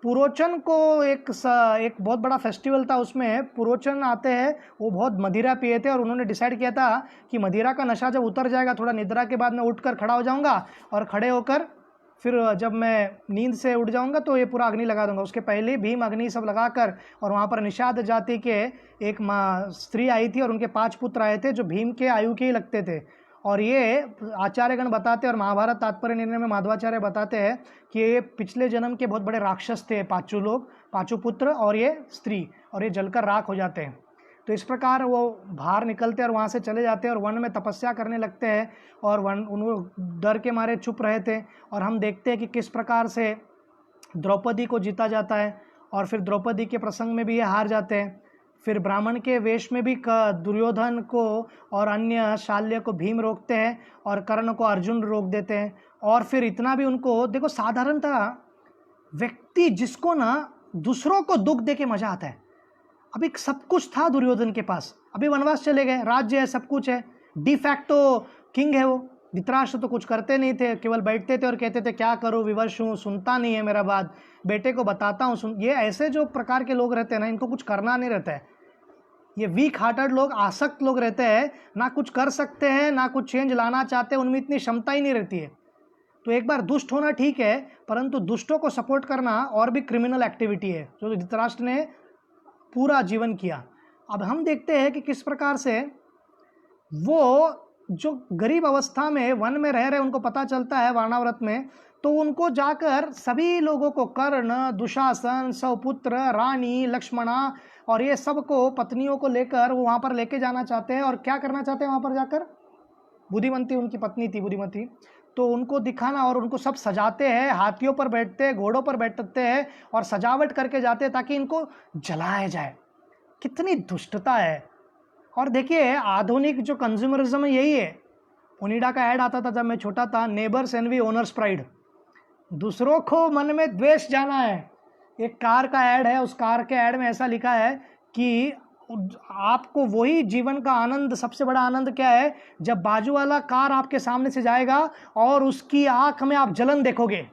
पुरोचन को एक बहुत बड़ा फेस्टिवल था, उसमें पुरोचन आते हैं, वो बहुत मदिरा पिए थे और उन्होंने डिसाइड किया था कि मदिरा का नशा जब उतर जाएगा, थोड़ा निद्रा के बाद मैं उठकर खड़ा हो जाऊंगा और खड़े होकर फिर जब मैं नींद से उठ जाऊंगा तो ये पूरा अग्नि लगा दूंगा। उसके पहले भीम अग्नि सब लगाकर, और वहाँ पर निषाद जाति के एक माँ स्त्री आई थी और उनके 5 पुत्र आए थे जो भीम के आयु के ही लगते थे। और ये आचार्यगण बताते और महाभारत तात्पर्य निर्णय में माधवाचार्य बताते हैं कि ये पिछले जन्म के बहुत बड़े राक्षस थे, 5 लोग, 5 पुत्र और ये स्त्री, और ये जलकर राख हो जाते हैं। तो इस प्रकार वो बाहर निकलते हैं और वहाँ से चले जाते हैं और वन में तपस्या करने लगते हैं। और उन डर के मारे चुप रहे थे। और हम देखते हैं कि किस प्रकार से द्रौपदी को जीता जाता है, और फिर द्रौपदी के प्रसंग में भी ये हार जाते हैं। फिर ब्राह्मण के वेश में भी दुर्योधन को और अन्य शाल्य को भीम रोकते हैं और कर्ण को अर्जुन रोक देते हैं। और फिर इतना भी उनको देखो, साधारणतः व्यक्ति जिसको ना दूसरों को दुख दे के मजा आता है। अभी सब कुछ था दुर्योधन के पास, अभी वनवास चले गए, राज्य है, सब कुछ है, डिफैक्टो किंग है वो। धृतराष्ट्र तो कुछ करते नहीं थे, केवल बैठते थे और कहते थे क्या करूं, विवश हूं, सुनता नहीं है मेरा बात, बेटे को बताता हूं सुन। ये ऐसे जो प्रकार के लोग रहते हैं ना, इनको कुछ करना नहीं रहता है। ये वीक हार्टेड लोग, आसक्त लोग रहते हैं, ना कुछ कर सकते हैं, ना कुछ चेंज लाना चाहते हैं, उनमें इतनी क्षमता ही नहीं रहती है। तो एक बार दुष्ट होना ठीक है, परंतु दुष्टों को सपोर्ट करना और भी क्रिमिनल एक्टिविटी है, जो धृतराष्ट्र ने पूरा जीवन किया। अब हम देखते हैं कि किस प्रकार से वो जो गरीब अवस्था में वन में रह रहे, उनको पता चलता है वाणाव्रत में, तो उनको जाकर सभी लोगों को, कर्ण, दुशासन, सौपुत्र, रानी, लक्ष्मणा और ये सबको, पत्नियों को लेकर वो वहाँ पर लेके जाना चाहते हैं। और क्या करना चाहते हैं वहाँ पर जाकर? बुद्धिमती उनकी पत्नी थी, बुद्धिमती, तो उनको दिखाना, और उनको सब सजाते हैं, हाथियों पर बैठते हैं, घोड़ों पर बैठते हैं और सजावट करके जाते हैं ताकि इनको जलाया जाए। कितनी दुष्टता है। और देखिए आधुनिक जो कंज्यूमरिज्म है यही है। ओनिडा का ऐड आता था जब मैं छोटा था, नेबर्स एनवी ओनर्स प्राइड, दूसरों को मन में द्वेष जाना है। एक कार का ऐड है, उस कार के ऐड में ऐसा लिखा है कि आपको वही जीवन का आनंद, सबसे बड़ा आनंद क्या है, जब बाजू वाला कार आपके सामने से जाएगा और उसकी आंख में आप जलन देखोगे,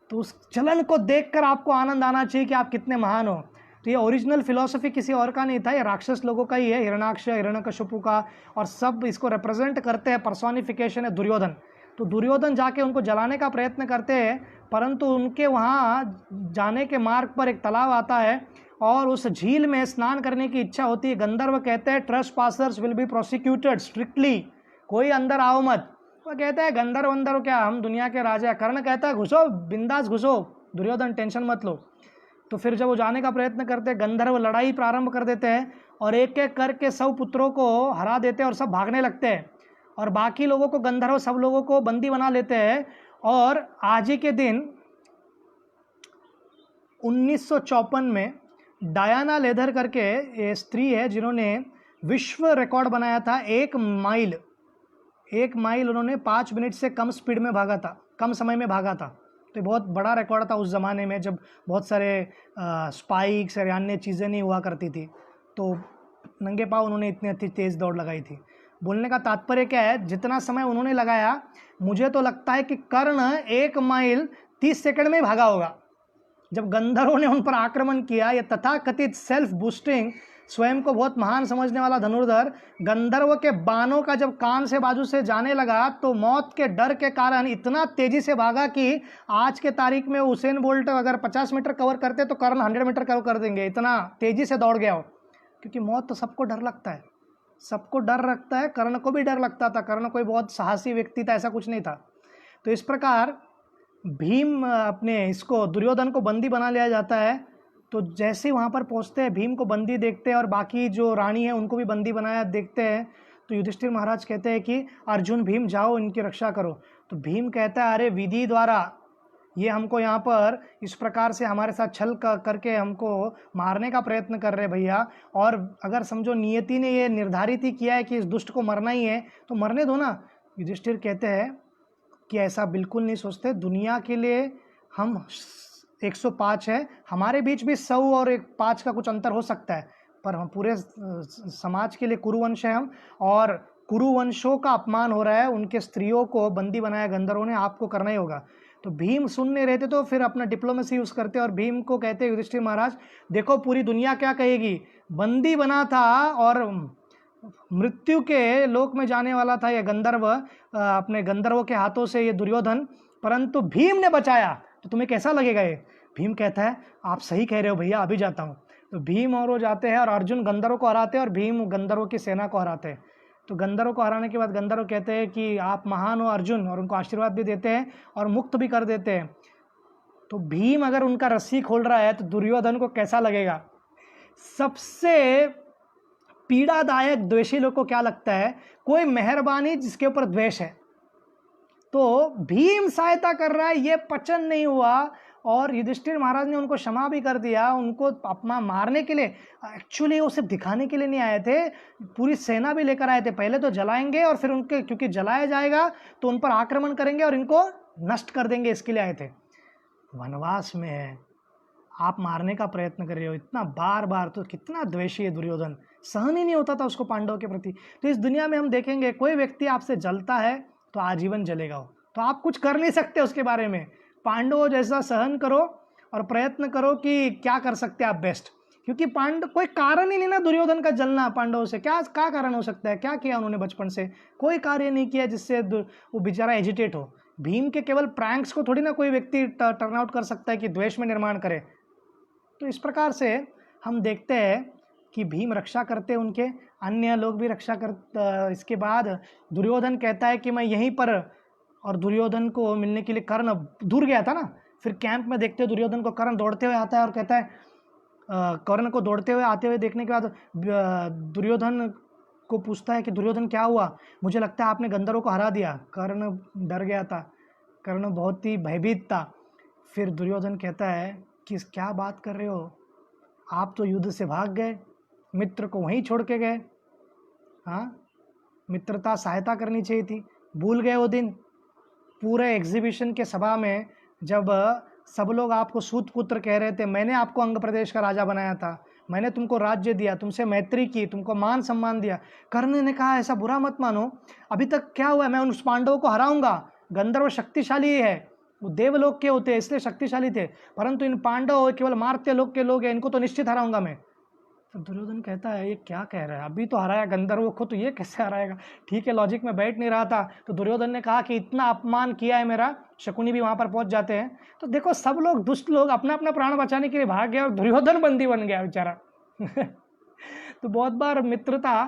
तो उस जलन को देखकर आपको आनंद आना चाहिए कि आप कितने महान हो। तो ये ओरिजिनल फिलॉसफी किसी और का नहीं था, ये राक्षस लोगों का ही है, हिरण्याक्ष, हिरण्यकशिपु का, और सब इसको रिप्रेजेंट करते हैं। पर्सोनिफिकेशन है दुर्योधन। तो दुर्योधन जाके उनको जलाने का प्रयत्न करते हैं, परंतु उनके वहाँ जाने के मार्ग पर एक तालाब आता है और उस झील में स्नान करने की इच्छा होती है। गंधर्व कहते हैं ट्रेसपासर्स विल बी प्रोसिक्यूटेड स्ट्रिक्टली, कोई अंदर आओ मत। वो कहते हैं गंधर्व अंदर क्या, हम दुनिया के राजा। कर्ण कहता है घुसो, बिंदास घुसो, दुर्योधन टेंशन मत लो। तो फिर जब वो जाने का प्रयत्न करते हैं, गंधर्व लड़ाई प्रारंभ कर देते हैं और एक एक करके सब पुत्रों को हरा देते हैं और सब भागने लगते हैं, और बाकी लोगों को गंधर्व सब लोगों को बंदी बना लेते हैं। और आज ही के दिन 1954 में डायना लेदर करके ये स्त्री है जिन्होंने विश्व रिकॉर्ड बनाया था। 1 माइल उन्होंने 5 मिनट से कम स्पीड में भागा था, कम समय में भागा था। तो बहुत बड़ा रिकॉर्ड था उस ज़माने में, जब बहुत सारे स्पाइक्स और अन्य चीज़ें नहीं हुआ करती थी। तो नंगे पाँव उन्होंने इतनी अच्छी तेज़ दौड़ लगाई थी। बोलने का तात्पर्य क्या है, जितना समय उन्होंने लगाया, मुझे तो लगता है कि कर्ण 1 माइल 30 सेकंड में भागा होगा। जब गंधर्वों ने उन पर आक्रमण किया, ये तथाकथित सेल्फ बूस्टिंग, स्वयं को बहुत महान समझने वाला धनुर्धर गंधर्व के बाणों का जब कान से बाजू से जाने लगा, तो मौत के डर के कारण इतना तेजी से भागा कि आज के तारीख में उसेन बोल्ट अगर 50 मीटर कवर करते तो कर्ण 100 मीटर कवर कर देंगे, इतना तेजी से दौड़ गया हो। क्योंकि मौत तो सबको डर लगता है, सबको डर लगता है। कर्ण को भी डर लगता था, कर्ण कोई बहुत साहसी व्यक्ति था, ऐसा कुछ नहीं था। तो इस प्रकार भीम अपने इसको दुर्योधन को बंदी बना लिया जाता है। तो जैसे वहाँ पर पहुँचते हैं, भीम को बंदी देखते हैं और बाकी जो रानी है उनको भी बंदी बनाया देखते हैं। तो युधिष्ठिर महाराज कहते हैं कि अर्जुन भीम जाओ, इनकी रक्षा करो। तो भीम कहता है अरे विधि द्वारा ये हमको यहाँ पर इस प्रकार से हमारे साथ छल करके हमको मारने का प्रयत्न कर रहे भैया, और अगर समझो नियति ने ये निर्धारित ही किया है कि इस दुष्ट को मरना ही है तो मरने दो ना। युधिष्ठिर कहते हैं कि ऐसा बिल्कुल नहीं सोचते, दुनिया के लिए हम 105 है, हमारे बीच भी 100 और 5 का कुछ अंतर हो सकता है, पर हम पूरे समाज के लिए कुरुवंश है हम, और कुरुवंशों का अपमान हो रहा है, उनके स्त्रियों को बंदी बनाया गंधर्वों ने, आपको करना ही होगा। तो भीम सुन नहीं रहते, तो फिर अपना डिप्लोमेसी यूज़ करते और भीम को कहते युधिष्ठिर महाराज देखो पूरी दुनिया क्या कहेगी, बंदी बना था और मृत्यु के लोक में जाने वाला था ये गंधर्व, अपने गंधर्वों के हाथों से ये दुर्योधन, परंतु भीम ने बचाया, तो तुम्हें कैसा लगेगा ये? भीम कहता है आप सही कह रहे हो भैया, अभी जाता हूँ। तो भीम और वो जाते हैं और अर्जुन गंधर्वों को हराते हैं और भीम गंधर्वों की सेना को हराते हैं। तो गंधर्वों को हराने के बाद गंधर्व कहते हैं कि आप महान हो अर्जुन, और उनको आशीर्वाद भी देते हैं और मुक्त भी कर देते हैं। तो भीम अगर उनका रस्सी खोल रहा है तो दुर्योधन को कैसा लगेगा? सबसे पीड़ादायक द्वेषी लोग को क्या लगता है? कोई मेहरबानी जिसके ऊपर द्वेष है। तो भीम सहायता कर रहा है, ये पचन नहीं हुआ और युधिष्ठिर महाराज ने उनको क्षमा भी कर दिया। उनको अपना मारने के लिए, एक्चुअली वो सिर्फ दिखाने के लिए नहीं आए थे, पूरी सेना भी लेकर आए थे। पहले तो जलाएंगे और फिर उनके, क्योंकि जलाया जाएगा तो उन पर आक्रमण करेंगे और इनको नष्ट कर देंगे, इसके लिए आए थे। वनवास में है, आप मारने का प्रयत्न कर रहे हो इतना बार बार, तो कितना द्वेषी है दुर्योधन, सहन ही नहीं होता था उसको पांडवों के प्रति। तो इस दुनिया में हम देखेंगे कोई व्यक्ति आपसे जलता है तो आजीवन जलेगा वो, तो आप कुछ कर नहीं सकते उसके बारे में। पांडवों जैसा सहन करो और प्रयत्न करो कि क्या कर सकते हैं आप बेस्ट, क्योंकि पांडव कोई कारण ही नहीं ना दुर्योधन का जलना पांडवों से। क्या कारण हो सकता है? क्या किया उन्होंने बचपन से? कोई कार्य नहीं किया जिससे वो बेचारा एजिटेट हो। भीम के केवल प्रैंक्स को थोड़ी ना कोई व्यक्ति टर्न आउट कर सकता है कि द्वेष में निर्माण करे। तो इस प्रकार से हम देखते हैं कि भीम रक्षा करते, उनके अन्य लोग भी रक्षा कर। इसके बाद दुर्योधन कहता है कि मैं यहीं पर, और दुर्योधन को मिलने के लिए कर्ण दूर गया था ना, फिर कैंप में देखते दुर्योधन को कर्ण दौड़ते हुए आता है और कहता है, कर्ण को दौड़ते हुए आते हुए देखने के बाद दुर्योधन को पूछता है कि दुर्योधन क्या हुआ? मुझे लगता है आपने गंधर्वों को हरा दिया। कर्ण डर गया था, कर्ण बहुत ही भयभीत था। फिर दुर्योधन कहता है कि क्या बात कर रहे हो, आप तो युद्ध से भाग गए, मित्र को वहीं छोड़ के गए। हाँ, मित्रता सहायता करनी चाहिए थी, भूल गए वो दिन पूरे एग्जीबिशन के सभा में जब सब लोग आपको सूत पुत्र कह रहे थे। मैंने आपको अंग प्रदेश का राजा बनाया था, मैंने तुमको राज्य दिया, तुमसे मैत्री की, तुमको मान सम्मान दिया। कर्ण ने कहा ऐसा बुरा मत मानो, अभी तक क्या हुआ है, मैं उन पांडवों को हराऊंगा। गंधर्व शक्तिशाली है, वो देवलोक के होते इसलिए शक्तिशाली थे, परंतु इन पांडव केवल मारते लोग के लोग हैं, इनको तो निश्चित हराऊंगा मैं। तो दुर्योधन कहता है ये क्या कह रहा है, अभी तो हराया गंधर्वों को, तो ये कैसे हराएगा? ठीक है, लॉजिक में बैठ नहीं रहा था। तो दुर्योधन ने कहा कि इतना अपमान किया है मेरा। शकुनी भी वहां पर पहुंच जाते हैं। तो देखो सब लोग, दुष्ट लोग अपना अपना प्राण बचाने के लिए भाग गया और दुर्योधन बंदी बन गया बेचारा। तो बहुत बार मित्रता,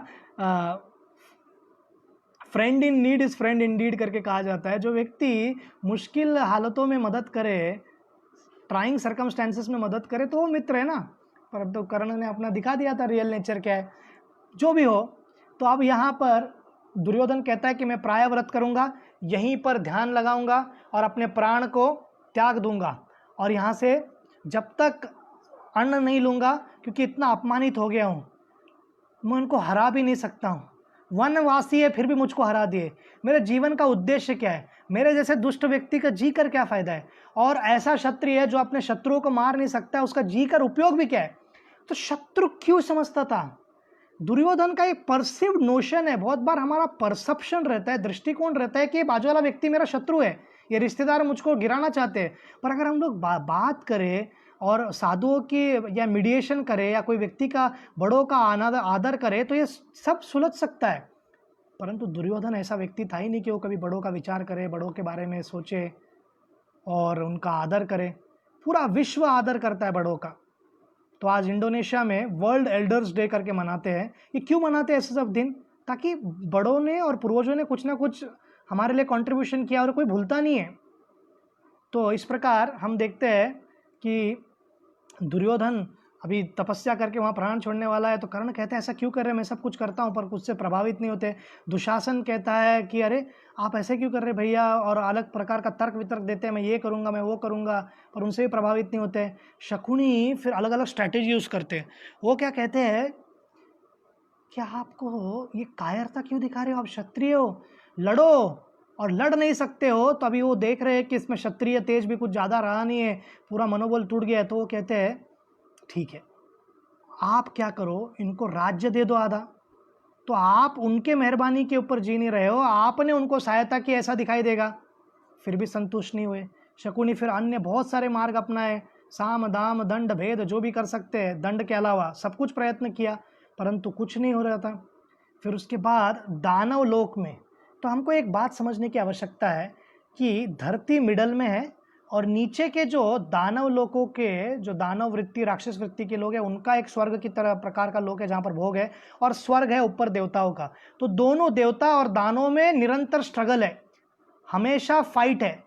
friend in need is friend in deed करके कहा जाता है। जो व्यक्ति मुश्किल हालतों में मदद करे, ट्राइंग सर्कमस्टेंसेस में मदद करे, तो वो मित्र है ना। परंतु कर्ण ने अपना दिखा दिया था रियल नेचर क्या है। जो भी हो, तो अब यहाँ पर दुर्योधन कहता है कि मैं प्राय व्रत करूंगा, यहीं पर ध्यान लगाऊंगा और अपने प्राण को त्याग दूंगा, और यहाँ से जब तक अन्न नहीं लूंगा, क्योंकि इतना अपमानित हो गया हूँ, मैं उनको हरा भी नहीं सकता हूँ। वनवासी है फिर भी मुझको हरा दिए, मेरे जीवन का उद्देश्य क्या है? मेरे जैसे दुष्ट व्यक्ति का जी कर क्या फायदा है? और ऐसा क्षत्रिय है जो अपने शत्रुओं को मार नहीं सकता, उसका जी कर उपयोग भी क्या है? तो शत्रु क्यों समझता था? दुर्योधन का एक परसिव्ड नोशन है, बहुत बार हमारा परसेप्शन रहता है, दृष्टिकोण रहता है कि बाजू वाला व्यक्ति मेरा शत्रु है, ये रिश्तेदार मुझको गिराना चाहते हैं। पर अगर हम लोग बात करें और साधुओं की या मीडिएशन करें या कोई व्यक्ति का, बड़ों का आदर करे, तो ये सब सुलझ सकता है। परंतु दुर्योधन ऐसा व्यक्ति था ही नहीं कि वो कभी बड़ों का विचार करे, बड़ों के बारे में सोचे और उनका आदर करे। पूरा विश्व आदर करता है बड़ों का। तो आज इंडोनेशिया में वर्ल्ड एल्डर्स डे करके मनाते हैं। ये क्यों मनाते हैं ऐसे सब दिन? ताकि बड़ों ने और पूर्वजों ने कुछ ना कुछ हमारे लिए कंट्रीब्यूशन किया और कोई भूलता नहीं है। तो इस प्रकार हम देखते हैं कि दुर्योधन अभी तपस्या करके वहाँ प्राण छोड़ने वाला है। तो कर्ण कहता है ऐसा क्यों कर रहे हैं, मैं सब कुछ करता हूँ पर कुछ से प्रभावित नहीं होते। दुशासन कहता है कि अरे आप ऐसे क्यों कर रहे भैया, और अलग प्रकार का तर्क वितर्क देते हैं, मैं ये करूँगा, मैं वो करूँगा, पर उनसे भी प्रभावित नहीं होते। शकुनी फिर अलग अलग स्ट्रैटेजी यूज़ करते हैं। वो क्या कहते हैं कि आपको ये कायरता क्यों दिखा रहे हो, आप क्षत्रिय हो, लड़ो, और लड़ नहीं सकते हो। तो अभी वो देख रहे हैं कि इसमें क्षत्रिय तेज भी कुछ ज़्यादा रहा नहीं है, पूरा मनोबल टूट गया है। तो वो कहते हैं ठीक है, आप क्या करो, इनको राज्य दे दो आधा। तो आप उनके मेहरबानी के ऊपर जी नहीं रहे हो, आपने उनको सहायता की ऐसा दिखाई देगा। फिर भी संतुष्ट नहीं हुए शकुनी, फिर अन्य बहुत सारे मार्ग अपनाए, साम दाम दंड भेद जो भी कर सकते हैं, दंड के अलावा सब कुछ प्रयत्न किया, परंतु कुछ नहीं हो रहा था। फिर उसके बाद दानव लोक में, तो हमको एक बात समझने की आवश्यकता है कि धरती मिडल में है और नीचे के जो दानव लोगों के, जो दानव वृत्ति राक्षस वृत्ति के लोग हैं, उनका एक स्वर्ग की तरह प्रकार का लोक है जहाँ पर भोग है, और स्वर्ग है ऊपर देवताओं का। तो दोनों देवता और दानों में निरंतर स्ट्रगल है, हमेशा फाइट है।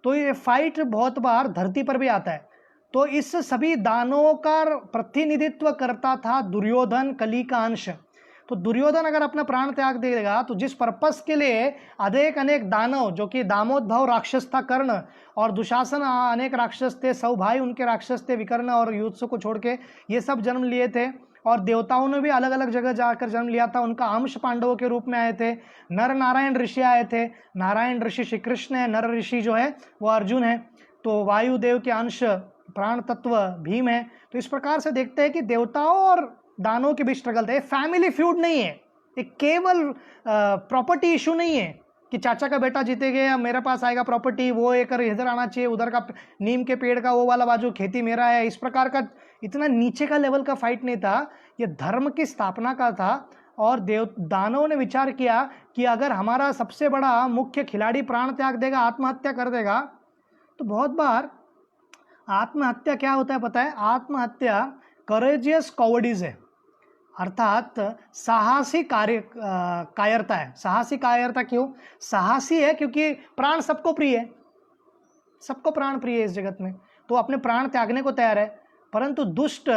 तो ये फाइट बहुत बार धरती पर भी आता है। तो इस सभी दानों का प्रतिनिधित्व करता था दुर्योधन, कली का अंश। तो दुर्योधन अगर अपना प्राण त्याग देगा तो जिस पर्पस के लिए अनेक अनेक दानव, जो कि दामोदभव राक्षस था कर्ण, और दुशासन अनेक राक्षस थे, 100 भाई उनके राक्षस थे, विकर्ण और युत्सु को छोड़ के, ये सब जन्म लिए थे। और देवताओं ने भी अलग अलग जगह जाकर जन्म लिया था, उनका अंश पांडवों के रूप में आए थे। नर नारायण ऋषि आए थे, नारायण ऋषि श्री कृष्ण है, नर ऋषि जो है वो अर्जुन है, तो वायुदेव के अंश प्राण तत्व भीम है। तो इस प्रकार से देखते हैं कि देवताओं और दानों के बीच स्ट्रगल था। ये फैमिली फ्यूड नहीं है, एक केवल प्रॉपर्टी इशू नहीं है कि चाचा का बेटा जीतेगा या मेरे पास आएगा प्रॉपर्टी, वो एक इधर आना चाहिए, उधर का नीम के पेड़ का वो वाला बाजू खेती मेरा है। इस प्रकार का इतना नीचे का लेवल का फाइट नहीं था, ये धर्म की स्थापना का था। और दानवों ने विचार किया कि अगर हमारा सबसे बड़ा मुख्य खिलाड़ी प्राण त्याग देगा, आत्महत्या कर देगा, तो बहुत बार आत्महत्या क्या होता है पता है? आत्महत्या करेजियस कॉवर्डीज है, अर्थात साहसी कायरता है। साहसी कायरता क्यों साहसी है? क्योंकि प्राण सबको प्रिय है, सबको प्राण प्रिय है इस जगत में, तो अपने प्राण त्यागने को तैयार है। परंतु दुष्ट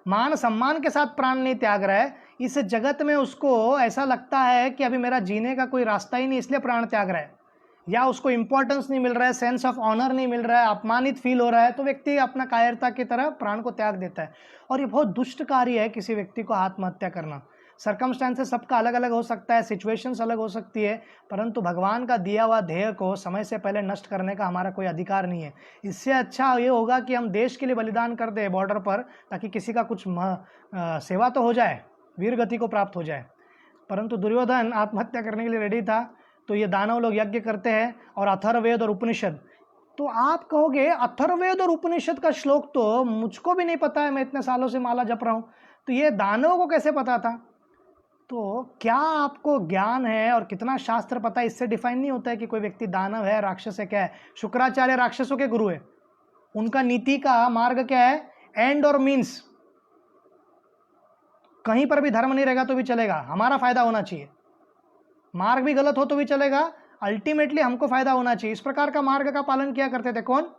मान सम्मान के साथ प्राण नहीं त्याग रहा है, इस जगत में उसको ऐसा लगता है कि अभी मेरा जीने का कोई रास्ता ही नहीं, इसलिए प्राण त्याग रहा है, या उसको इंपॉर्टेंस नहीं मिल रहा है, सेंस ऑफ ऑनर नहीं मिल रहा है, अपमानित फील हो रहा है, तो व्यक्ति अपना कायरता की तरह प्राण को त्याग देता है। और ये बहुत दुष्ट कार्य है किसी व्यक्ति को आत्महत्या करना। सर्कमस्टेंसेस सबका अलग अलग हो सकता है, सिचुएशंस अलग हो सकती है, परंतु भगवान का दिया हुआ ध्येय को समय से पहले नष्ट करने का हमारा कोई अधिकार नहीं है। इससे अच्छा ये होगा कि हम देश के लिए बलिदान कर दें बॉर्डर पर, ताकि किसी का कुछ सेवा तो हो जाए, वीर गति को प्राप्त हो जाए। परंतु दुर्योधन आत्महत्या करने के लिए रेडी था। तो ये दानव लोग यज्ञ करते हैं, और अथर्ववेद और उपनिषद, तो आप कहोगे अथर्ववेद और उपनिषद का श्लोक तो मुझको भी नहीं पता है, मैं इतने सालों से माला जप रहा हूँ, तो ये दानवों को कैसे पता था? तो क्या आपको ज्ञान है और कितना शास्त्र पता है, इससे डिफाइन नहीं होता है कि कोई व्यक्ति दानव है, राक्षस है। क्या है? शुक्राचार्य राक्षसों के गुरु है, उनका नीति का मार्ग क्या है? एंड और मीन्स। कहीं पर भी धर्म नहीं रहेगा तो भी चलेगा, हमारा फायदा होना चाहिए। मार्ग भी गलत हो तो भी चलेगा, अल्टीमेटली हमको फायदा होना चाहिए। इस प्रकार का मार्ग का पालन किया करते थे कौन?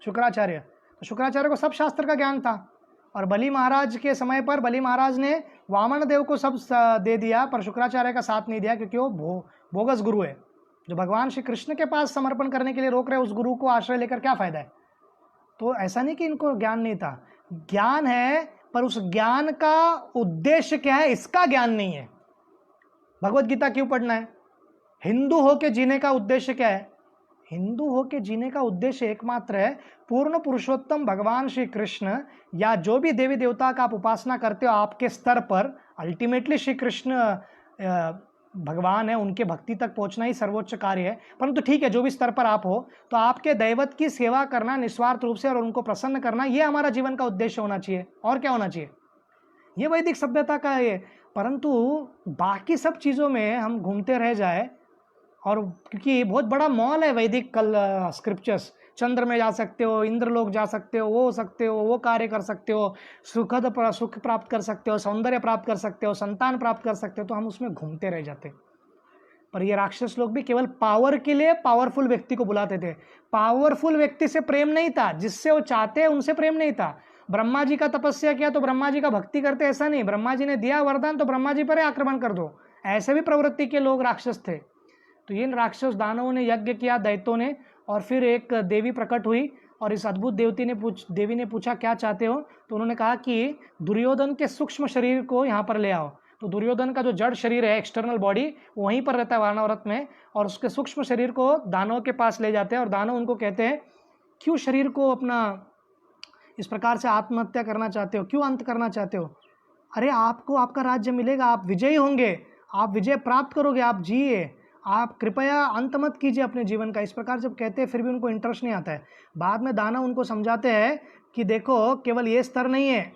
शुक्राचार्य। तो शुक्राचार्य को सब शास्त्र का ज्ञान था। और बलि महाराज के समय पर बलि महाराज ने वामन देव को सब दे दिया, पर शुक्राचार्य का साथ नहीं दिया, क्योंकि वो बोगस गुरु है। जो भगवान श्री कृष्ण के पास समर्पण करने के लिए रोक रहे, उस गुरु को आश्रय लेकर क्या फायदा है? तो ऐसा नहीं कि इनको ज्ञान नहीं था, ज्ञान है, पर उस ज्ञान का उद्देश्य क्या है, इसका ज्ञान नहीं है। भगवत गीता क्यों पढ़ना है? हिंदू होके जीने का उद्देश्य क्या है? हिंदू होके जीने का उद्देश्य एकमात्र है, पूर्ण पुरुषोत्तम भगवान श्री कृष्ण या जो भी देवी देवता का आप उपासना करते हो आपके स्तर पर, अल्टीमेटली श्री कृष्ण भगवान है, उनके भक्ति तक पहुंचना ही सर्वोच्च कार्य है। परंतु ठीक है, जो भी स्तर पर आप हो, तो आपके दैवत की सेवा करना निस्वार्थ रूप से और उनको प्रसन्न करना, ये हमारा जीवन का उद्देश्य होना चाहिए। और क्या होना चाहिए? ये वैदिक सभ्यता का है। परंतु बाकी सब चीज़ों में हम घूमते रह जाए, और क्योंकि बहुत बड़ा मॉल है वैदिक स्क्रिप्चर्स, चंद्र में जा सकते हो, इंद्रलोक जा सकते हो, वो हो सकते हो, वो कार्य कर सकते हो, सुख प्राप्त कर सकते हो, सौंदर्य प्राप्त कर सकते हो, संतान प्राप्त कर सकते हो, तो हम उसमें घूमते रह जाते। पर ये राक्षस लोग भी केवल पावर के लिए पावरफुल व्यक्ति को बुलाते थे। पावरफुल व्यक्ति से प्रेम नहीं था, जिससे वो चाहते हैं उनसे प्रेम नहीं था। ब्रह्मा जी का तपस्या किया तो ब्रह्मा जी का भक्ति करते, ऐसा नहीं। ब्रह्मा जी ने दिया वरदान तो ब्रह्मा जी पर आक्रमण कर दो, ऐसे भी प्रवृत्ति के लोग राक्षस थे। तो इन राक्षस दानवों ने यज्ञ किया, दैत्यों ने, और फिर एक देवी प्रकट हुई, और इस अद्भुत देवी ने पूछा क्या चाहते हो? तो उन्होंने कहा कि दुर्योधन के सूक्ष्म शरीर को यहाँ पर ले आओ। तो दुर्योधन का जो जड़ शरीर है, एक्सटर्नल बॉडी, वो वहीं पर रहता है वानरव्रत में, और उसके सूक्ष्म शरीर को दानव के पास ले जाते हैं। और दानव उनको कहते हैं, क्यों शरीर को अपना इस प्रकार से आत्महत्या करना चाहते हो, क्यों अंत करना चाहते हो? अरे आपको आपका राज्य मिलेगा, आप विजयी होंगे, आप विजय प्राप्त करोगे, आप जिए, आप कृपया अंत मत कीजिए अपने जीवन का। इस प्रकार जब कहते हैं फिर भी उनको इंटरेस्ट नहीं आता है। बाद में दानव उनको समझाते हैं कि देखो केवल ये स्तर नहीं है,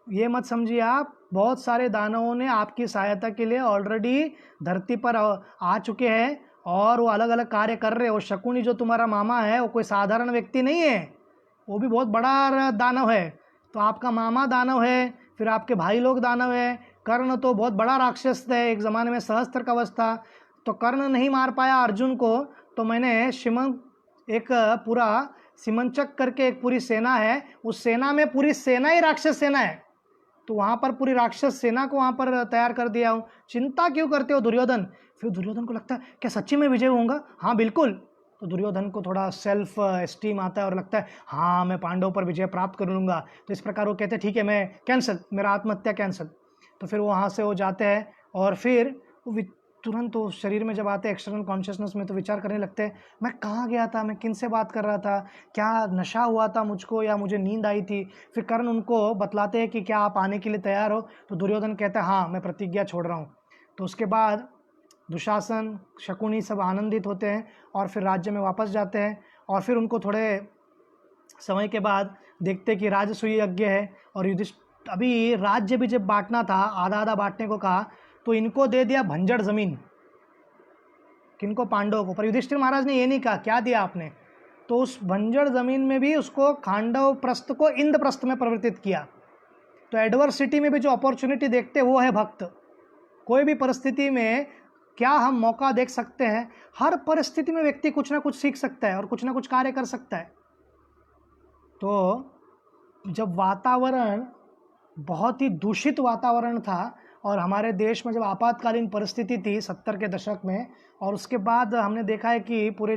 ये मत समझिए आप, बहुत सारे दानवों ने आपकी सहायता के लिए ऑलरेडी धरती पर आ चुके हैं, और वो अलग अलग कार्य कर रहे हो। शकुनी जो तुम्हारा मामा है वो कोई साधारण व्यक्ति नहीं है, वो भी बहुत बड़ा दानव है। तो आपका मामा दानव है, फिर आपके भाई लोग दानव है। कर्ण तो बहुत बड़ा राक्षस है, एक ज़माने में सहस्त्र कवच था। तो कर्ण नहीं मार पाया अर्जुन को, तो मैंने एक पूरा सिमंचक करके एक पूरी सेना है, उस सेना में पूरी सेना ही राक्षस सेना है, तो वहाँ पर पूरी राक्षस सेना को वहाँ पर तैयार कर दिया हूँ। चिंता क्यों करते हो दुर्योधन? फिर दुर्योधन को लगता है क्या सच्ची में विजय होऊंगा? हाँ बिल्कुल। तो दुर्योधन को थोड़ा सेल्फ एस्टीम आता है और लगता है हाँ मैं पांडवों पर विजय प्राप्त कर लूँगा। तो इस प्रकार वो कहते हैं ठीक है मैं कैंसिल, मेरा आत्महत्या कैंसिल। तो फिर वो वहाँ से वो जाते हैं और फिर वो तुरंत वो शरीर में जब आते हैं एक्सटर्नल कॉन्शियसनेस में, तो विचार करने लगते हैं मैं कहाँ गया था, मैं किन से बात कर रहा था, क्या नशा हुआ था मुझको या मुझे नींद आई थी। फिर कर्ण उनको बतलाते हैं कि क्या आप आने के लिए तैयार हो? तो दुर्योधन कहता है हाँ मैं प्रतिज्ञा छोड़ रहा हूँ। तो उसके बाद दुशासन, शकुनी सब आनंदित होते हैं और फिर राज्य में वापस जाते हैं। और फिर उनको थोड़े समय के बाद देखते कि राजसूय यज्ञ है और अभी राज्य भी जब बांटना था, आधा आधा बांटने को कहा, तो इनको दे दिया भंजड़ जमीन। किनको? पांडवों को। पर युधिष्ठिर महाराज ने ये नहीं कहा क्या दिया आपने, तो उस भंजड़ जमीन में भी उसको खांडव प्रस्थ को इंद्रप्रस्थ में परिवर्तित किया। तो एडवर्सिटी में भी जो अपॉर्चुनिटी देखते वो है भक्त। कोई भी परिस्थिति में क्या हम मौका देख सकते हैं, हर परिस्थिति में व्यक्ति कुछ ना कुछ सीख सकता है और कुछ ना कुछ कार्य कर सकता है। तो जब वातावरण बहुत ही दूषित वातावरण था और हमारे देश में जब आपातकालीन परिस्थिति थी 70 के दशक में, और उसके बाद हमने देखा है कि पूरे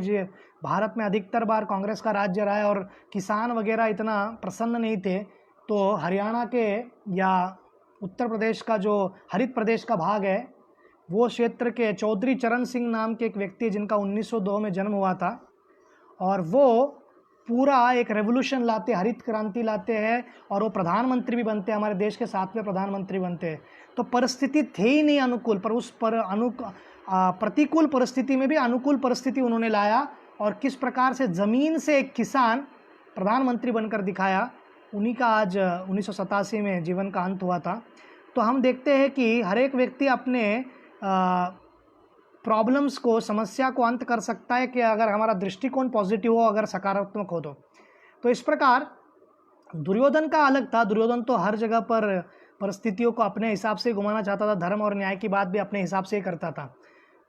भारत में अधिकतर बार कांग्रेस का राज्य रहा है और किसान वगैरह इतना प्रसन्न नहीं थे, तो हरियाणा के या उत्तर प्रदेश का जो हरित प्रदेश का भाग है, वो क्षेत्र के चौधरी चरण सिंह नाम के एक व्यक्ति जिनका 1902 में जन्म हुआ था, और वो पूरा एक रेवोल्यूशन लाते, हरित क्रांति लाते हैं और वो प्रधानमंत्री भी बनते हैं, हमारे देश के 7वें प्रधानमंत्री बनते हैं। तो परिस्थिति थे ही नहीं अनुकूल, पर उस पर प्रतिकूल परिस्थिति में भी अनुकूल परिस्थिति उन्होंने लाया और किस प्रकार से ज़मीन से एक किसान प्रधानमंत्री बनकर दिखाया। उन्हीं का आज 1987 में जीवन का अंत हुआ था। तो हम देखते हैं कि हर एक व्यक्ति अपने प्रॉब्लम्स को, समस्या को अंत कर सकता है कि अगर हमारा दृष्टिकोण पॉजिटिव हो, अगर सकारात्मक हो तो इस प्रकार दुर्योधन का अलग था। दुर्योधन तो हर जगह पर परिस्थितियों को अपने हिसाब से घुमाना चाहता था, धर्म और न्याय की बात भी अपने हिसाब से ही करता था।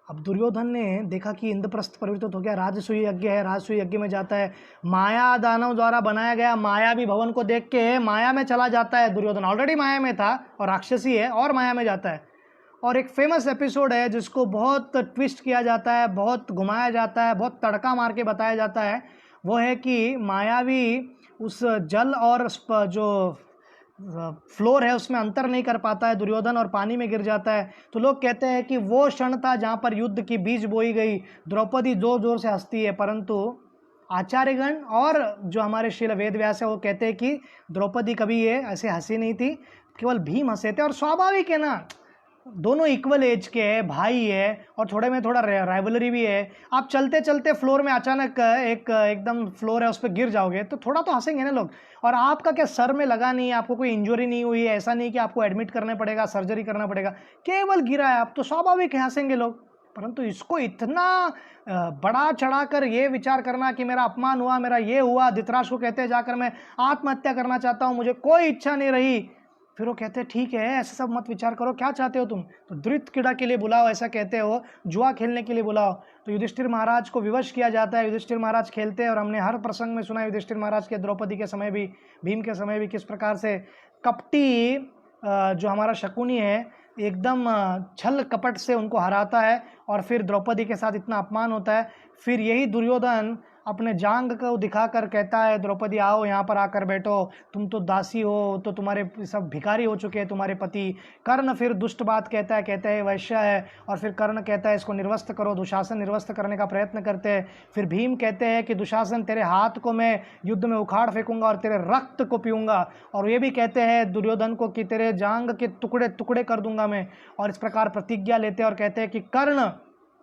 अब दुर्योधन ने देखा कि इंद्रप्रस्थ परिवर्तित हो गया, राजसूय यज्ञ है, राजसूय यज्ञ में जाता है, माया दानव द्वारा बनाया गया मायावी भवन को देख के माया में चला जाता है। दुर्योधन ऑलरेडी माया में था और राक्षसी है और माया में जाता है। और एक फेमस एपिसोड है जिसको बहुत ट्विस्ट किया जाता है, बहुत घुमाया जाता है, बहुत तड़का मार के बताया जाता है। वो है कि मायावी उस जल और जो फ्लोर है उसमें अंतर नहीं कर पाता है दुर्योधन और पानी में गिर जाता है। तो लोग कहते हैं कि वो क्षण था जहाँ पर युद्ध की बीज बोई गई। द्रौपदी जोर जोर से हंसती है, परंतु आचार्यगण और जो हमारे श्रील वेद व्यास है वो कहते हैं कि द्रौपदी कभी ये ऐसे हंसी नहीं थी, केवल भीम हंसे थे। और स्वाभाविक है ना, दोनों इक्वल एज के है, भाई है और थोड़े में थोड़ा राइवलरी भी है। आप चलते चलते फ्लोर में अचानक एक एकदम फ्लोर है उस पर गिर जाओगे तो थोड़ा तो हंसेंगे ना लोग। और आपका क्या सर में लगा नहीं है, आपको कोई इंजरी नहीं हुई है, ऐसा नहीं कि आपको एडमिट करना पड़ेगा, सर्जरी करना पड़ेगा, केवल गिरा है आप, तो स्वाभाविक है हंसेंगे लोग। परंतु इसको इतना बड़ा चढ़ाकर ये विचार करना कि मेरा अपमान हुआ, मेरा ये हुआ, धृतराष्ट्र को कहते हैं जाकर मैं आत्महत्या करना चाहता हूँ, मुझे कोई इच्छा नहीं रही। फिर वो कहते हैं ठीक है ऐसे सब मत विचार करो, क्या चाहते हो तुम? तो धृत क्रीड़ा के लिए बुलाओ, ऐसा कहते हो, जुआ खेलने के लिए बुलाओ। तो युधिष्ठिर महाराज को विवश किया जाता है, युधिष्ठिर महाराज खेलते हैं और हमने हर प्रसंग में सुना युधिष्ठिर महाराज के द्रौपदी के समय भी, भीम के समय भी, किस प्रकार से कपटी जो हमारा शकुनी है एकदम छल कपट से उनको हराता है और फिर द्रौपदी के साथ इतना अपमान होता है। फिर यही दुर्योधन अपने जांग को दिखाकर कहता है द्रौपदी आओ यहाँ पर आकर बैठो, तुम तो दासी हो, तो तुम्हारे सब भिखारी हो चुके हैं तुम्हारे पति। कर्ण फिर दुष्ट बात कहता है वैश्य है, और फिर कर्ण कहता है इसको निर्वस्त करो, दुशासन निर्वस्त करने का प्रयत्न करते हैं। फिर भीम कहते हैं कि दुशासन तेरे हाथ को मैं युद्ध में उखाड़ फेंकूंगा और तेरे रक्त को पीऊंगा, और ये भी कहते हैं दुर्योधन को कि तेरे जांग के टुकड़े टुकड़े कर दूंगा मैं। और इस प्रकार प्रतिज्ञा लेते हैं और कहते हैं कि कर्ण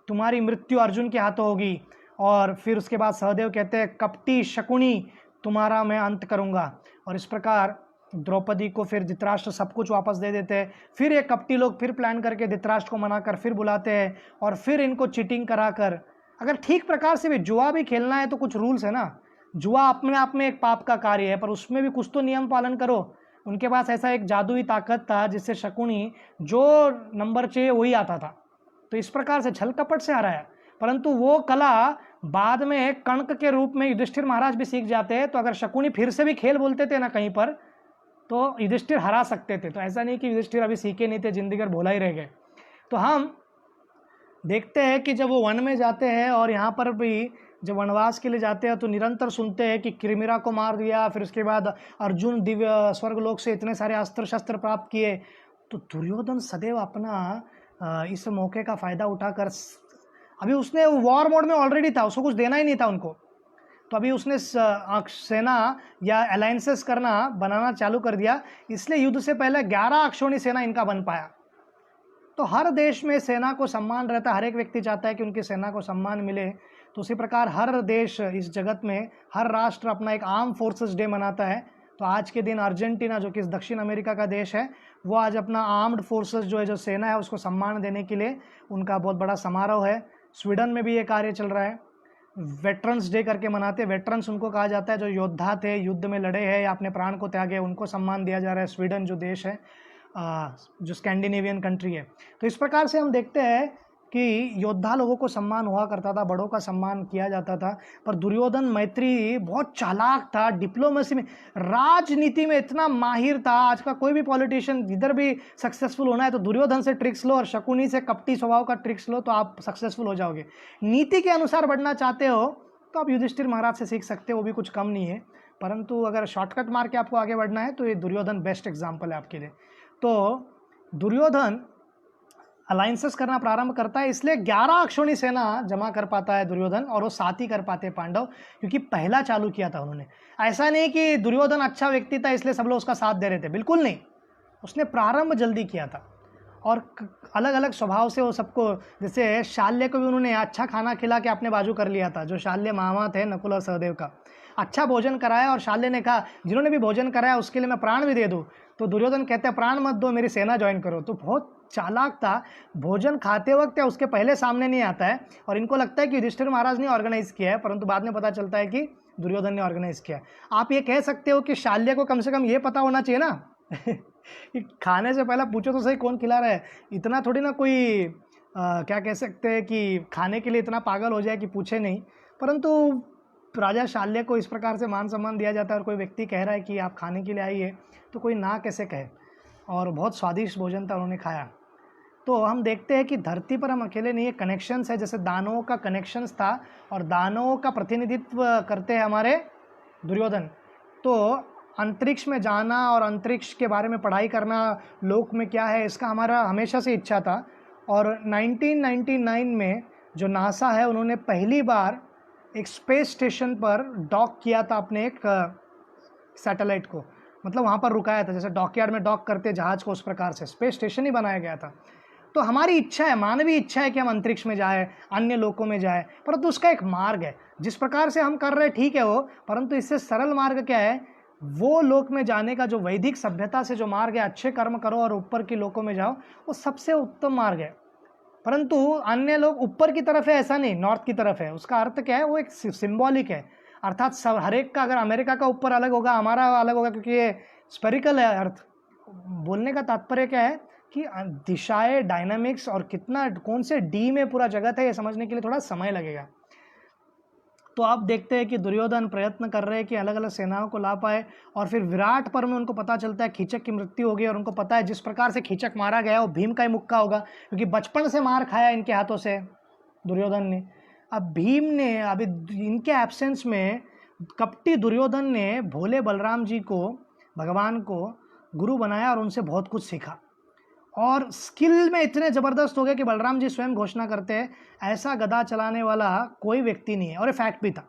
तुम्हारी मृत्यु अर्जुन के हाथों होगी। और फिर उसके बाद सहदेव कहते हैं कपटी शकुनी तुम्हारा मैं अंत करूंगा। और इस प्रकार द्रौपदी को फिर धृतराष्ट्र सब कुछ वापस दे देते हैं। फिर ये कपटी लोग फिर प्लान करके धृतराष्ट्र को मनाकर फिर बुलाते हैं और फिर इनको चीटिंग कराकर, अगर ठीक प्रकार से भी जुआ भी खेलना है तो कुछ रूल्स है ना। जुआ अपने आप में एक पाप का कार्य है, पर उसमें भी कुछ तो नियम पालन करो। उनके पास ऐसा एक जादुई ताकत था जिससे शकुनी जो नंबर चाहिए वही आता था, तो इस प्रकार से छल कपट से हराया। परंतु वो कला बाद में कणक के रूप में युधिष्ठिर महाराज भी सीख जाते हैं। तो अगर शकुनी फिर से भी खेल बोलते थे ना कहीं पर, तो युधिष्ठिर हरा सकते थे। तो ऐसा नहीं कि युधिष्ठिर अभी सीखे नहीं थे, जिंदगी भर भोला ही रह गए। तो हम देखते हैं कि जब वो वन में जाते हैं और यहाँ पर भी जब वनवास के लिए जाते हैं तो निरंतर सुनते हैं कि किरमिरा को मार दिया, फिर उसके बाद अर्जुन दिव्य स्वर्गलोक से इतने सारे अस्त्र शस्त्र प्राप्त किए। तो दुर्योधन सदैव अपना इस मौके का फ़ायदा उठाकर, अभी उसने वॉर मोड में ऑलरेडी था, उसको कुछ देना ही नहीं था उनको, तो अभी उसने सेना या अलायंसेस बनाना चालू कर दिया। इसलिए युद्ध से पहले 11 अक्षौणी सेना इनका बन पाया। तो हर देश में सेना को सम्मान रहता है, हर एक व्यक्ति चाहता है कि उनकी सेना को सम्मान मिले। तो उसी प्रकार हर देश इस जगत में, हर राष्ट्र अपना एक आर्म फोर्सेस डे मनाता है। तो आज के दिन अर्जेंटीना, जो कि दक्षिण अमेरिका का देश है, वो आज अपना आर्म्ड फोर्सेस जो सेना है उसको सम्मान देने के लिए उनका बहुत बड़ा समारोह है। स्वीडन में भी ये कार्य चल रहा है, वेटरन्स डे करके मनाते हैं। वेटरन्स उनको कहा जाता है जो योद्धा थे, युद्ध में लड़े हैं या अपने प्राण को त्यागे, उनको सम्मान दिया जा रहा है। स्वीडन जो देश है, जो स्कैंडिनेवियन कंट्री है। तो इस प्रकार से हम देखते हैं कि योद्धा लोगों को सम्मान हुआ करता था, बड़ों का सम्मान किया जाता था। पर दुर्योधन मैत्री बहुत चालाक था, डिप्लोमेसी में, राजनीति में इतना माहिर था। आज का कोई भी पॉलिटिशियन इधर भी सक्सेसफुल होना है तो दुर्योधन से ट्रिक्स लो और शकुनी से कपटी स्वभाव का ट्रिक्स लो तो आप सक्सेसफुल हो जाओगे। नीति के अनुसार बढ़ना चाहते हो तो आप युधिष्ठिर महाराज से सीख सकते हो, वो भी कुछ कम नहीं है। परंतु अगर शॉर्टकट मार के आपको आगे बढ़ना है तो ये दुर्योधन बेस्ट एग्जाम्पल है आपके लिए। तो दुर्योधन अलायंसेस करना प्रारंभ करता है, इसलिए 11 अक्षौणी सेना जमा कर पाता है दुर्योधन, और वो 7 ही कर पाते पांडव, क्योंकि पहला चालू किया था उन्होंने। ऐसा नहीं कि दुर्योधन अच्छा व्यक्ति था इसलिए सब लोग उसका साथ दे रहे थे, बिल्कुल नहीं। उसने प्रारंभ जल्दी किया था और अलग अलग स्वभाव से वो सबको, जैसे शाल्य को भी उन्होंने अच्छा खाना खिला के अपने बाजू कर लिया था। जो शाल्य मामा थे नकुल और सहदेव का, अच्छा भोजन कराया और शाल्य ने कहा जिन्होंने भी भोजन कराया उसके लिए मैं प्राण भी दे दूँ। तो दुर्योधन कहते हैं प्राण मत दो, मेरी सेना ज्वाइन करो। तो बहुत चालाक था, भोजन खाते वक्त या उसके पहले सामने नहीं आता है, और इनको लगता है कि युधिष्ठिर महाराज ने ऑर्गेनाइज किया है, परंतु बाद में पता चलता है कि दुर्योधन ने ऑर्गेनाइज किया है। आप ये कह सकते हो कि शाल्य को कम से कम ये पता होना चाहिए ना कि खाने से पहले पूछो तो सही कौन खिला रहा है। इतना थोड़ी ना कोई क्या कह सकते हैं कि खाने के लिए इतना पागल हो जाए कि पूछे नहीं। परंतु राजा शाल्य को इस प्रकार से मान सम्मान दिया जाता है, और कोई व्यक्ति कह रहा है कि आप खाने के लिए आइए तो कोई ना कैसे कहे। और बहुत स्वादिष्ट भोजन था, उन्होंने खाया। तो हम देखते हैं कि धरती पर हम अकेले नहीं है, कनेक्शंस है। जैसे दानवों का कनेक्शंस था और दानवों का प्रतिनिधित्व करते हैं हमारे दुर्योधन। तो अंतरिक्ष में जाना और अंतरिक्ष के बारे में पढ़ाई करना, लोक में क्या है, इसका हमारा हमेशा से इच्छा था। और 1999 में जो नासा है उन्होंने पहली बार एक स्पेस स्टेशन पर डॉक किया था अपने एक सैटेलाइट को, मतलब वहाँ पर रुकाया था, जैसे डॉकयार्ड में डॉक करते जहाज को, उस प्रकार से स्पेस स्टेशन ही बनाया गया था। तो हमारी इच्छा है, मानवीय इच्छा है कि हम अंतरिक्ष में जाए, अन्य लोकों में जाए, परंतु उसका एक मार्ग है। जिस प्रकार से हम कर रहे हैं ठीक है वो, परंतु इससे सरल मार्ग क्या है, वो लोक में जाने का जो वैदिक सभ्यता से जो मार्ग है, अच्छे कर्म करो और ऊपर के लोकों में जाओ, वो सबसे उत्तम मार्ग है। परंतु अन्य लोग ऊपर की तरफ है ऐसा नहीं, नॉर्थ की तरफ है। उसका अर्थ क्या है, वो एक सिंबॉलिक है। अर्थात सब हर एक का, अगर अमेरिका का ऊपर अलग होगा, हमारा अलग होगा, क्योंकि ये स्पेरिकल है अर्थ। बोलने का तात्पर्य क्या है कि दिशाएं, डायनामिक्स और कितना कौन से डी में पूरा जगत है, ये समझने के लिए थोड़ा समय लगेगा। तो आप देखते हैं कि दुर्योधन प्रयत्न कर रहे हैं कि अलग अलग सेनाओं को ला पाए, और फिर विराट पर्व में उनको पता चलता है खीचक की मृत्यु हो गई, और उनको पता है जिस प्रकार से खीचक मारा गया वो भीम का ही मुक्का होगा, क्योंकि बचपन से मार खाया इनके हाथों से दुर्योधन ने। अब भीम ने, अभी इनके एब्सेंस में कपटी दुर्योधन ने भोले बलराम जी को, भगवान को गुरु बनाया और उनसे बहुत कुछ सीखा, और स्किल में इतने ज़बरदस्त हो गए कि बलराम जी स्वयं घोषणा करते हैं ऐसा गदा चलाने वाला कोई व्यक्ति नहीं है। और ये फैक्ट भी था,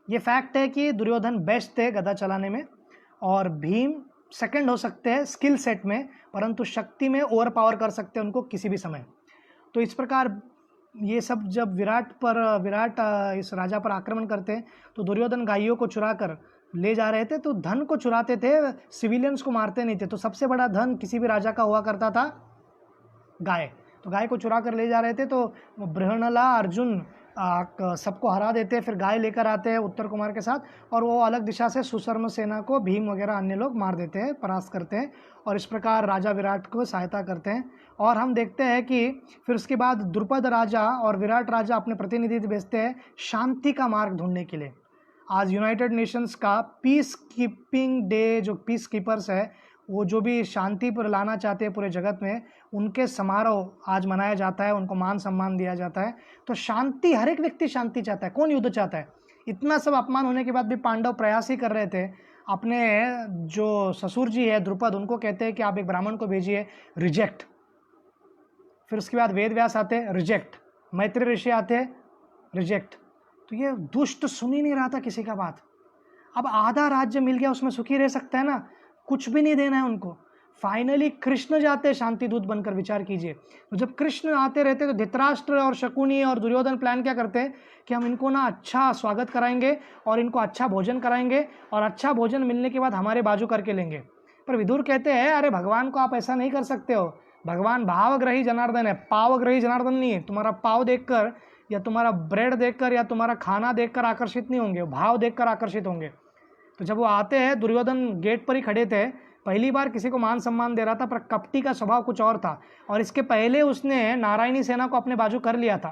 ये फैक्ट है कि दुर्योधन बेस्ट थे गदा चलाने में, और भीम सेकंड हो सकते हैं स्किल सेट में, परंतु शक्ति में ओवर पावर कर सकते हैं उनको किसी भी समय। तो इस प्रकार ये सब जब विराट इस राजा पर आक्रमण करते हैं तो दुर्योधन गायों को चुरा कर ले जा रहे थे तो धन को चुराते थे, सिविलियंस को मारते नहीं थे। तो सबसे बड़ा धन किसी भी राजा का हुआ करता था गाय। तो गाय को चुरा कर ले जा रहे थे, तो बृहणला अर्जुन सबको हरा देते, फिर गाय लेकर आते हैं उत्तर कुमार के साथ, और वो अलग दिशा से सुशर्म सेना को भीम वगैरह अन्य लोग मार देते हैं, परास्त करते हैं, और इस प्रकार राजा विराट को सहायता करते हैं। और हम देखते हैं कि फिर उसके बाद द्रुपद राजा और विराट राजा अपने प्रतिनिधि भेजते हैं शांति का मार्ग ढूंढने के लिए। आज यूनाइटेड नेशंस का पीस कीपिंग डे, जो पीस कीपर्स है, वो जो भी शांति पर लाना चाहते हैं पूरे जगत में, उनके समारोह आज मनाया जाता है, उनको मान सम्मान दिया जाता है। तो शांति, हर एक व्यक्ति शांति चाहता है, कौन युद्ध चाहता है? इतना सब अपमान होने के बाद भी पांडव प्रयास ही कर रहे थे। अपने जो ससुर जी है द्रुपद, उनको कहते हैं कि आप एक ब्राह्मण को भेजिए, रिजेक्ट। फिर उसके बाद वेद व्यास आते, रिजेक्ट। मैत्री ऋषि आते, रिजेक्ट। तो ये दुष्ट सुन ही नहीं रहा था किसी का बात। अब आधा राज्य मिल गया, उसमें सुखी रह सकता है ना, कुछ भी नहीं देना है उनको। फाइनली कृष्ण जाते शांति दूत बनकर, विचार कीजिए। तो जब कृष्ण आते रहते तो धृतराष्ट्र और शकुनी और दुर्योधन प्लान क्या करते हैं कि हम इनको ना अच्छा स्वागत कराएंगे और इनको अच्छा भोजन कराएंगे, और अच्छा भोजन मिलने के बाद हमारे बाजू करके लेंगे। पर विदुर कहते हैं अरे भगवान को आप ऐसा नहीं कर सकते हो, भगवान भावग्रही जनार्दन है, पावग्रही जनार्दन नहीं है। तुम्हारा पाव देखकर या तुम्हारा ब्रेड देखकर या तुम्हारा खाना देखकर आकर्षित नहीं होंगे, भाव देखकर आकर्षित होंगे। तो जब वो आते हैं, दुर्योधन गेट पर ही खड़े थे, पहली बार किसी को मान सम्मान दे रहा था, पर कपटी का स्वभाव कुछ और था, और इसके पहले उसने नारायणी सेना को अपने बाजू कर लिया था।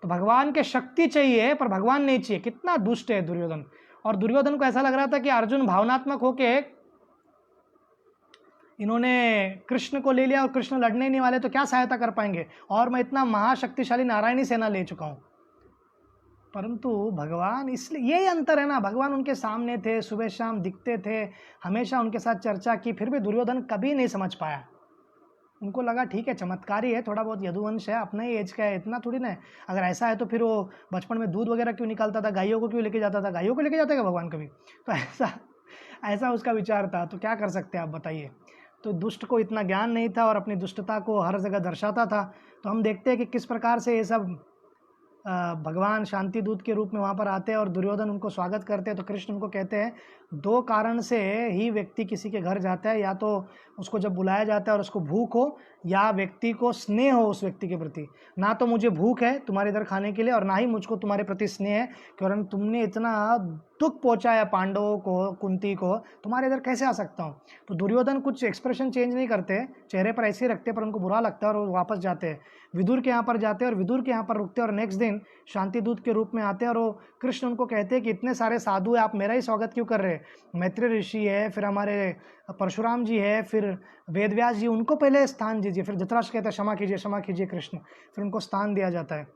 तो भगवान के शक्ति चाहिए पर भगवान नहीं चाहिए। कितना दुष्ट है दुर्योधन। और दुर्योधन को ऐसा लग रहा था कि अर्जुन भावनात्मक होके इन्होंने कृष्ण को ले लिया और कृष्ण लड़ने नहीं वाले, तो क्या सहायता कर पाएंगे, और मैं इतना महाशक्तिशाली नारायणी सेना ले चुका हूं। परंतु भगवान, इसलिए यही अंतर है ना, भगवान उनके सामने थे, सुबह शाम दिखते थे, हमेशा उनके साथ चर्चा की, फिर भी दुर्योधन कभी नहीं समझ पाया। उनको लगा ठीक है चमत्कारी है, थोड़ा बहुत यदुवंश है, अपने ही एज का है, इतना थोड़ी ना है। अगर ऐसा है तो फिर वो बचपन में दूध वगैरह क्यों निकालता था, गायों को क्यों लेके जाता था? गायों को लेके जाता है भगवान कभी? तो ऐसा उसका विचार था। तो क्या कर सकते हैं आप बताइए। तो दुष्ट को इतना ज्ञान नहीं था और अपनी दुष्टता को हर जगह दर्शाता था। तो हम देखते हैं कि किस प्रकार से ये सब भगवान शांति दूत के रूप में वहाँ पर आते हैं और दुर्योधन उनको स्वागत करते हैं। तो कृष्ण उनको कहते हैं दो कारण से ही व्यक्ति किसी के घर जाता है, या तो उसको जब बुलाया जाता है और उसको भूख हो, या व्यक्ति को स्नेह हो उस व्यक्ति के प्रति। ना तो मुझे भूख है तुम्हारे इधर खाने के लिए, और ना ही मुझको तुम्हारे प्रति स्नेह है, क्योंकि तुमने इतना दुख पहुंचाया पांडवों को, कुंती को, तुम्हारे इधर कैसे आ सकता हूँ। तो दुर्योधन कुछ एक्सप्रेशन चेंज नहीं करते, चेहरे पर ऐसे ही रखते, पर उनको बुरा लगता है और वो वापस जाते हैं, विदुर के यहाँ पर जाते हैं और विदुर के यहाँ पर रुकते हैं। और नेक्स्ट दिन शांति दूत के रूप में आते हैं और वो कृष्ण उनको कहते हैं कि इतने सारे साधु है, आप मेरा ही स्वागत क्यों कर रहे हैं? मैत्री ऋषि है, फिर हमारे परशुराम जी है, फिर वेदव्यास जी, उनको पहले स्थान दीजिए। फिर धृतराष्ट्र कहते हैं क्षमा कीजिए कृष्ण, फिर उनको स्थान दिया जाता है।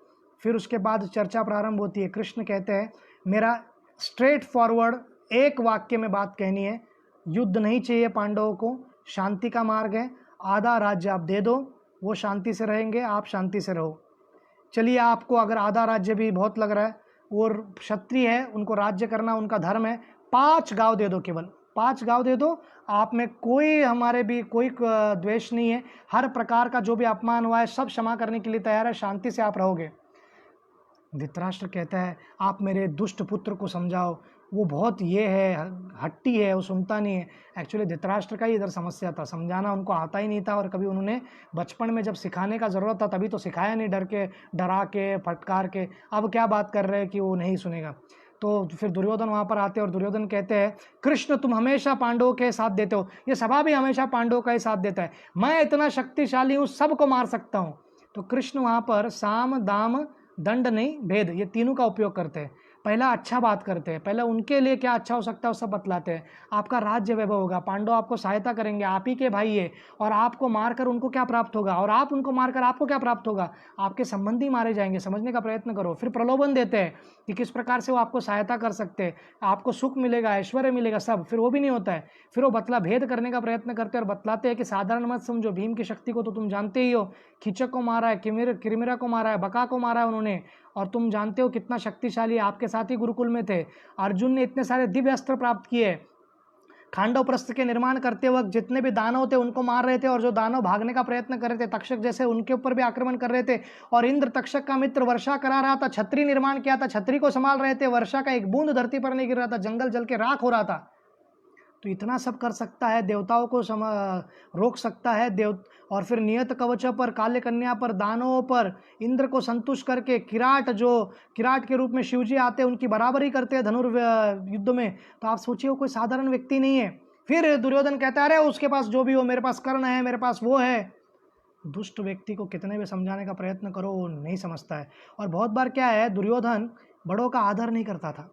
फिर उसके बाद चर्चा प्रारंभ होती है। कृष्ण कहते हैं मेरा स्ट्रेट फॉरवर्ड एक वाक्य में बात कहनी है, युद्ध नहीं चाहिए पांडवों को, शांति का मार्ग है, आधा राज्य आप दे दो, वो शांति से रहेंगे, आप शांति से रहो। चलिए, आपको अगर आधा राज्य भी बहुत लग रहा है, और क्षत्रिय है, उनको राज्य करना उनका धर्म है, 5 गांव दे दो, केवल 5 गांव दे दो, आप में कोई, हमारे भी कोई द्वेष नहीं है, हर प्रकार का जो भी अपमान हुआ है सब क्षमा करने के लिए तैयार है, शांति से आप रहोगे। धृतराष्ट्र कहता है आप मेरे दुष्ट पुत्र को समझाओ, वो बहुत ये है, हट्टी है, वो सुनता नहीं है। एक्चुअली धृतराष्ट्र का ही इधर समस्या था, समझाना उनको आता ही नहीं था, और कभी उन्होंने बचपन में जब सिखाने का ज़रूरत था तभी तो सिखाया नहीं, डरा के फटकार के। अब क्या बात कर रहे हैं कि वो नहीं सुनेगा। तो फिर दुर्योधन वहाँ पर आते हैं और दुर्योधन कहते हैं कृष्ण तुम हमेशा पांडवों के साथ देते हो, ये सभा भी हमेशा पांडवों का ही साथ देता है, मैं इतना शक्तिशाली हूँ, सबको मार सकता हूँ। तो कृष्ण वहाँ पर साम दाम दंड नहीं भेद, ये तीनों का उपयोग करते हैं। पहला अच्छा बात करते हैं, पहले उनके लिए क्या अच्छा हो सकता है वो सब बतलाते हैं। आपका राज्य वैभव होगा, पांडव आपको सहायता करेंगे, आप ही के भाई है, और आपको मारकर उनको क्या प्राप्त होगा, और आप उनको मारकर आपको क्या प्राप्त होगा, आपके संबंधी मारे जाएंगे, समझने का प्रयत्न करो। फिर प्रलोभन देते हैं कि किस प्रकार से वो आपको सहायता कर सकते हैं, आपको सुख मिलेगा, ऐश्वर्य मिलेगा, सब। फिर वो भी नहीं होता है, फिर वो भेद करने का प्रयत्न करते हैं और बतलाते हैं कि साधारण मत समझो, भीम की शक्ति को तो तुम जानते ही हो, खिचक को मारा है, किरमिरा को मारा है, बका को मारा है उन्होंने, और तुम जानते हो कितना शक्तिशाली, आपके साथ ही गुरुकुल में थे। अर्जुन ने इतने सारे दिव्य अस्त्र प्राप्त किए, खांडव प्रस्थ के निर्माण करते वक्त जितने भी दानव थे उनको मार रहे थे, और जो दानव भागने का प्रयत्न कर रहे थे तक्षक जैसे, उनके ऊपर भी आक्रमण कर रहे थे। और इंद्र तक्षक का मित्र वर्षा करा रहा था, छतरी निर्माण किया था, छतरी को संभाल रहे थे, वर्षा का एक बूंद धरती पर नहीं गिर रहा था, जंगल जल के राख हो रहा था। तो इतना सब कर सकता है, देवताओं को रोक सकता है देव, और फिर नियत कवचों पर, काले कन्या पर, दानवों पर, इंद्र को संतुष्ट करके किराट, जो किराट के रूप में शिवजी आते हैं उनकी बराबरी करते हैं धनुर्युद्ध में। तो आप सोचिए वो कोई साधारण व्यक्ति नहीं है। फिर दुर्योधन कहता है अरे उसके पास जो भी हो, मेरे पास कर्ण है, मेरे पास वो है। दुष्ट व्यक्ति को कितने भी समझाने का प्रयत्न करो वो नहीं समझता है। और बहुत बार क्या है, दुर्योधन बड़ों का आदर नहीं करता था,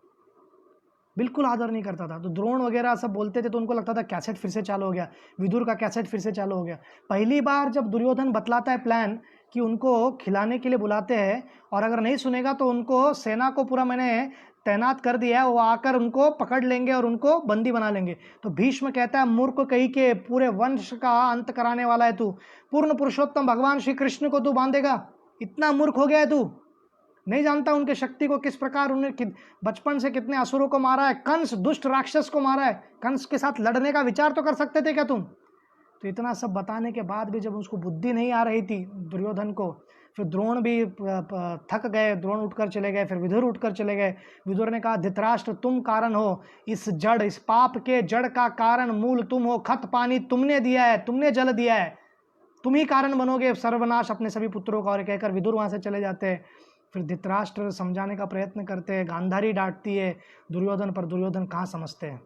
बिल्कुल आदर नहीं करता था। तो द्रोण वगैरह सब बोलते थे तो उनको लगता था कैसेट फिर से चालू हो गया, विदुर का कैसेट फिर से चालू हो गया। पहली बार जब दुर्योधन बतलाता है प्लान कि उनको खिलाने के लिए बुलाते हैं, और अगर नहीं सुनेगा तो उनको सेना को पूरा मैंने तैनात कर दिया है, वो आकर उनको पकड़ लेंगे और उनको बंदी बना लेंगे। तो भीष्म कहता है मूर्ख कही के पूरे वंश का अंत कराने वाला है तू, पूर्ण पुरुषोत्तम भगवान श्री कृष्ण को तू बांधेगा, इतना मूर्ख हो गया है तू, नहीं जानता उनके शक्ति को, किस प्रकार उन्हें बचपन से कितने असुरों को मारा है, कंस दुष्ट राक्षस को मारा है, कंस के साथ लड़ने का विचार तो कर सकते थे क्या तुम। तो इतना सब बताने के बाद भी जब उसको बुद्धि नहीं आ रही थी दुर्योधन को, फिर द्रोण भी थक गए, द्रोण उठकर चले गए, फिर विदुर उठकर चले गए। विदुर ने कहा धृतराष्ट्र तुम कारण हो, इस जड़, इस पाप के जड़ का कारण मूल तुम हो, खत पानी तुमने दिया है, तुमने जल दिया है, तुम ही कारण बनोगे सर्वनाश अपने सभी पुत्रों का। और कहकर विदुर वहां से चले जाते हैं। फिर धृतराष्ट्र समझाने का प्रयत्न करते हैं, गांधारी डांटती है दुर्योधन पर, दुर्योधन कहाँ समझते हैं।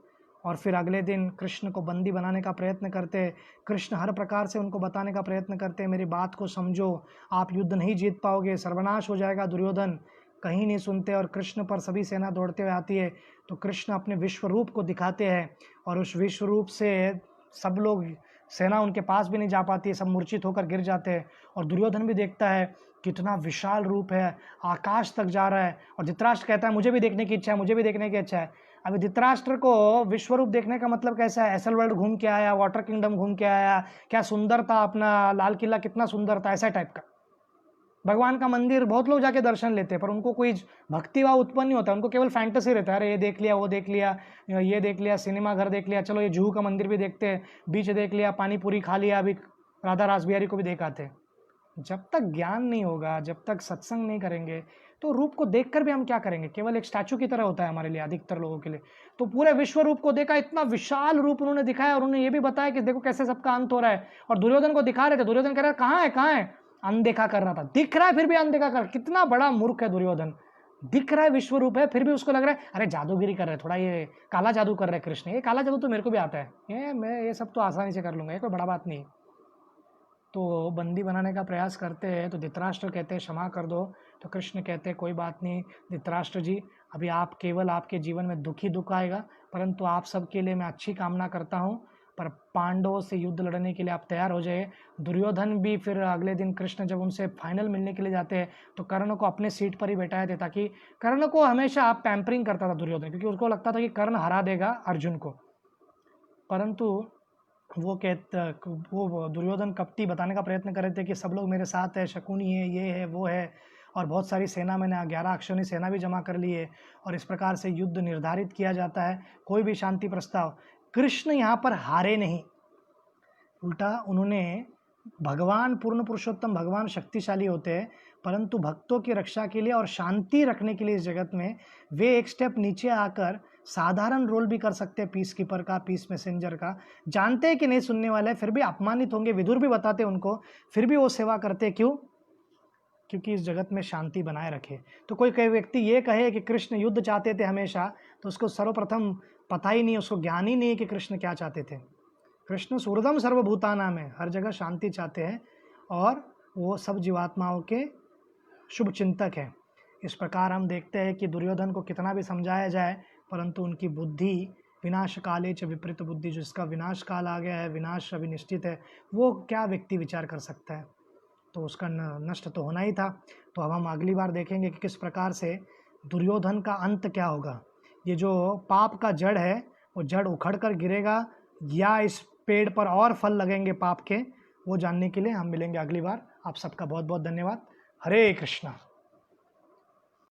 और फिर अगले दिन कृष्ण को बंदी बनाने का प्रयत्न करते हैं। कृष्ण हर प्रकार से उनको बताने का प्रयत्न करते हैं, मेरी बात को समझो, आप युद्ध नहीं जीत पाओगे, सर्वनाश हो जाएगा। दुर्योधन कहीं नहीं सुनते और कृष्ण पर सभी सेना दौड़ते हुए आती है। तो कृष्ण अपने विश्व रूप को दिखाते हैं और उस विश्व रूप से सब लोग, सेना उनके पास भी नहीं जा पाती है, सब मूर्छित होकर गिर जाते हैं। और दुर्योधन भी देखता है कितना विशाल रूप है, आकाश तक जा रहा है। और धृतराष्ट्र कहता है मुझे भी देखने की इच्छा है, मुझे भी देखने की इच्छा है। अभी धृतराष्ट्र को विश्वरूप देखने का मतलब कैसा है, एसल वर्ल्ड घूम के आया, वाटर किंगडम घूम के आया, क्या सुंदर था अपना लाल किला, कितना सुंदर था, ऐसा टाइप का। भगवान का मंदिर बहुत लोग जाके दर्शन लेते हैं पर उनको कोई भक्ति भाव उत्पन्न नहीं होता, उनको केवल फैंटेसी रहता है, अरे ये देख लिया, वो देख लिया, ये देख लिया, सिनेमा घर देख लिया, चलो ये जूहू का मंदिर भी देखते हैं, बीच देख लिया, पानी पूरी खा लिया, अभी राधा रासबिहारी को भी देख आते। जब तक ज्ञान नहीं होगा, जब तक सत्संग नहीं करेंगे, तो रूप को देखकर भी हम क्या करेंगे, केवल एक स्टैचू की तरह होता है हमारे लिए, अधिकतर लोगों के लिए। तो पूरे विश्व रूप को देखा, इतना विशाल रूप उन्होंने दिखाया और उन्होंने ये भी बताया कि देखो कैसे सबका अंत हो रहा है। और दुर्योधन को दिखा रहे थे, दुर्योधन कह रहा है कहाँ है, कहाँ है, अनदेखा कर रहा था, दिख रहा है फिर भी अनदेखा कर। कितना बड़ा मूर्ख है दुर्योधन, दिख रहा है विश्व रूप है फिर भी उसको लग रहा है अरे जादूगिरी कर रहे हैं, थोड़ा ये काला जादू कर रहे हैं कृष्ण, ये काला जादू तो मेरे को भी आता है, ये मैं ये सब तो आसानी से कर लूंगा, ये कोई बड़ा बात नहीं। तो बंदी बनाने का प्रयास करते हैं तो धृतराष्ट्र कहते हैं क्षमा कर दो, तो कृष्ण कहते हैं कोई बात नहीं धृतराष्ट्र जी, अभी आप केवल आपके जीवन में दुख ही दुख आएगा, परंतु आप सबके लिए मैं अच्छी कामना करता हूँ, पर पांडवों से युद्ध लड़ने के लिए आप तैयार हो जाइए। दुर्योधन भी फिर अगले दिन कृष्ण जब उनसे फाइनल मिलने के लिए जाते हैं तो कर्ण को अपने सीट पर ही बैठाए थे, ताकि कर्ण को हमेशा पैम्परिंग करता था दुर्योधन, क्योंकि उसको लगता था कि कर्ण हरा देगा अर्जुन को। परंतु वो दुर्योधन कपटी बताने का प्रयत्न कर रहे थे कि सब लोग मेरे साथ है, शकुनी है, ये है, वो है, और बहुत सारी सेना, मैंने 11 अक्षौनी सेना भी जमा कर ली है, और इस प्रकार से युद्ध निर्धारित किया जाता है, कोई भी शांति प्रस्ताव। कृष्ण यहाँ पर हारे नहीं, उल्टा उन्होंने, भगवान पूर्ण पुरुषोत्तम भगवान शक्तिशाली होते हैं, परंतु भक्तों की रक्षा के लिए और शांति रखने के लिए इस जगत में वे एक स्टेप नीचे आकर साधारण रोल भी कर सकते हैं, पीस कीपर का, पीस मैसेंजर का। जानते हैं कि नहीं सुनने वाले, फिर भी अपमानित होंगे, विदुर भी बताते उनको, फिर भी वो सेवा करते। क्यों? क्योंकि इस जगत में शांति बनाए रखे। तो कोई व्यक्ति ये कहे कि कृष्ण युद्ध चाहते थे हमेशा, तो उसको सर्वप्रथम पता ही नहीं, उसको ज्ञान ही नहीं है कि कृष्ण क्या चाहते थे। कृष्ण सुहृदम सर्वभूतानां में, हर जगह शांति चाहते हैं और वो सब जीवात्माओं के शुभ चिंतक हैं। इस प्रकार हम देखते हैं कि दुर्योधन को कितना भी समझाया जाए, परंतु उनकी बुद्धि विनाश काले च विपरीत बुद्धि, जिसका विनाश काल आ गया है, विनाश अभी निश्चित है, वो क्या व्यक्ति विचार कर सकता है, तो उसका नष्ट तो होना ही था। तो अब हम अगली बार देखेंगे कि किस प्रकार से दुर्योधन का अंत क्या होगा। ये जो पाप का जड़ है वो जड़ उखड़ कर गिरेगा या इस पेड़ पर और फल लगेंगे पाप के, वो जानने के लिए हम मिलेंगे अगली बार। आप सबका बहुत बहुत धन्यवाद। हरे कृष्णा।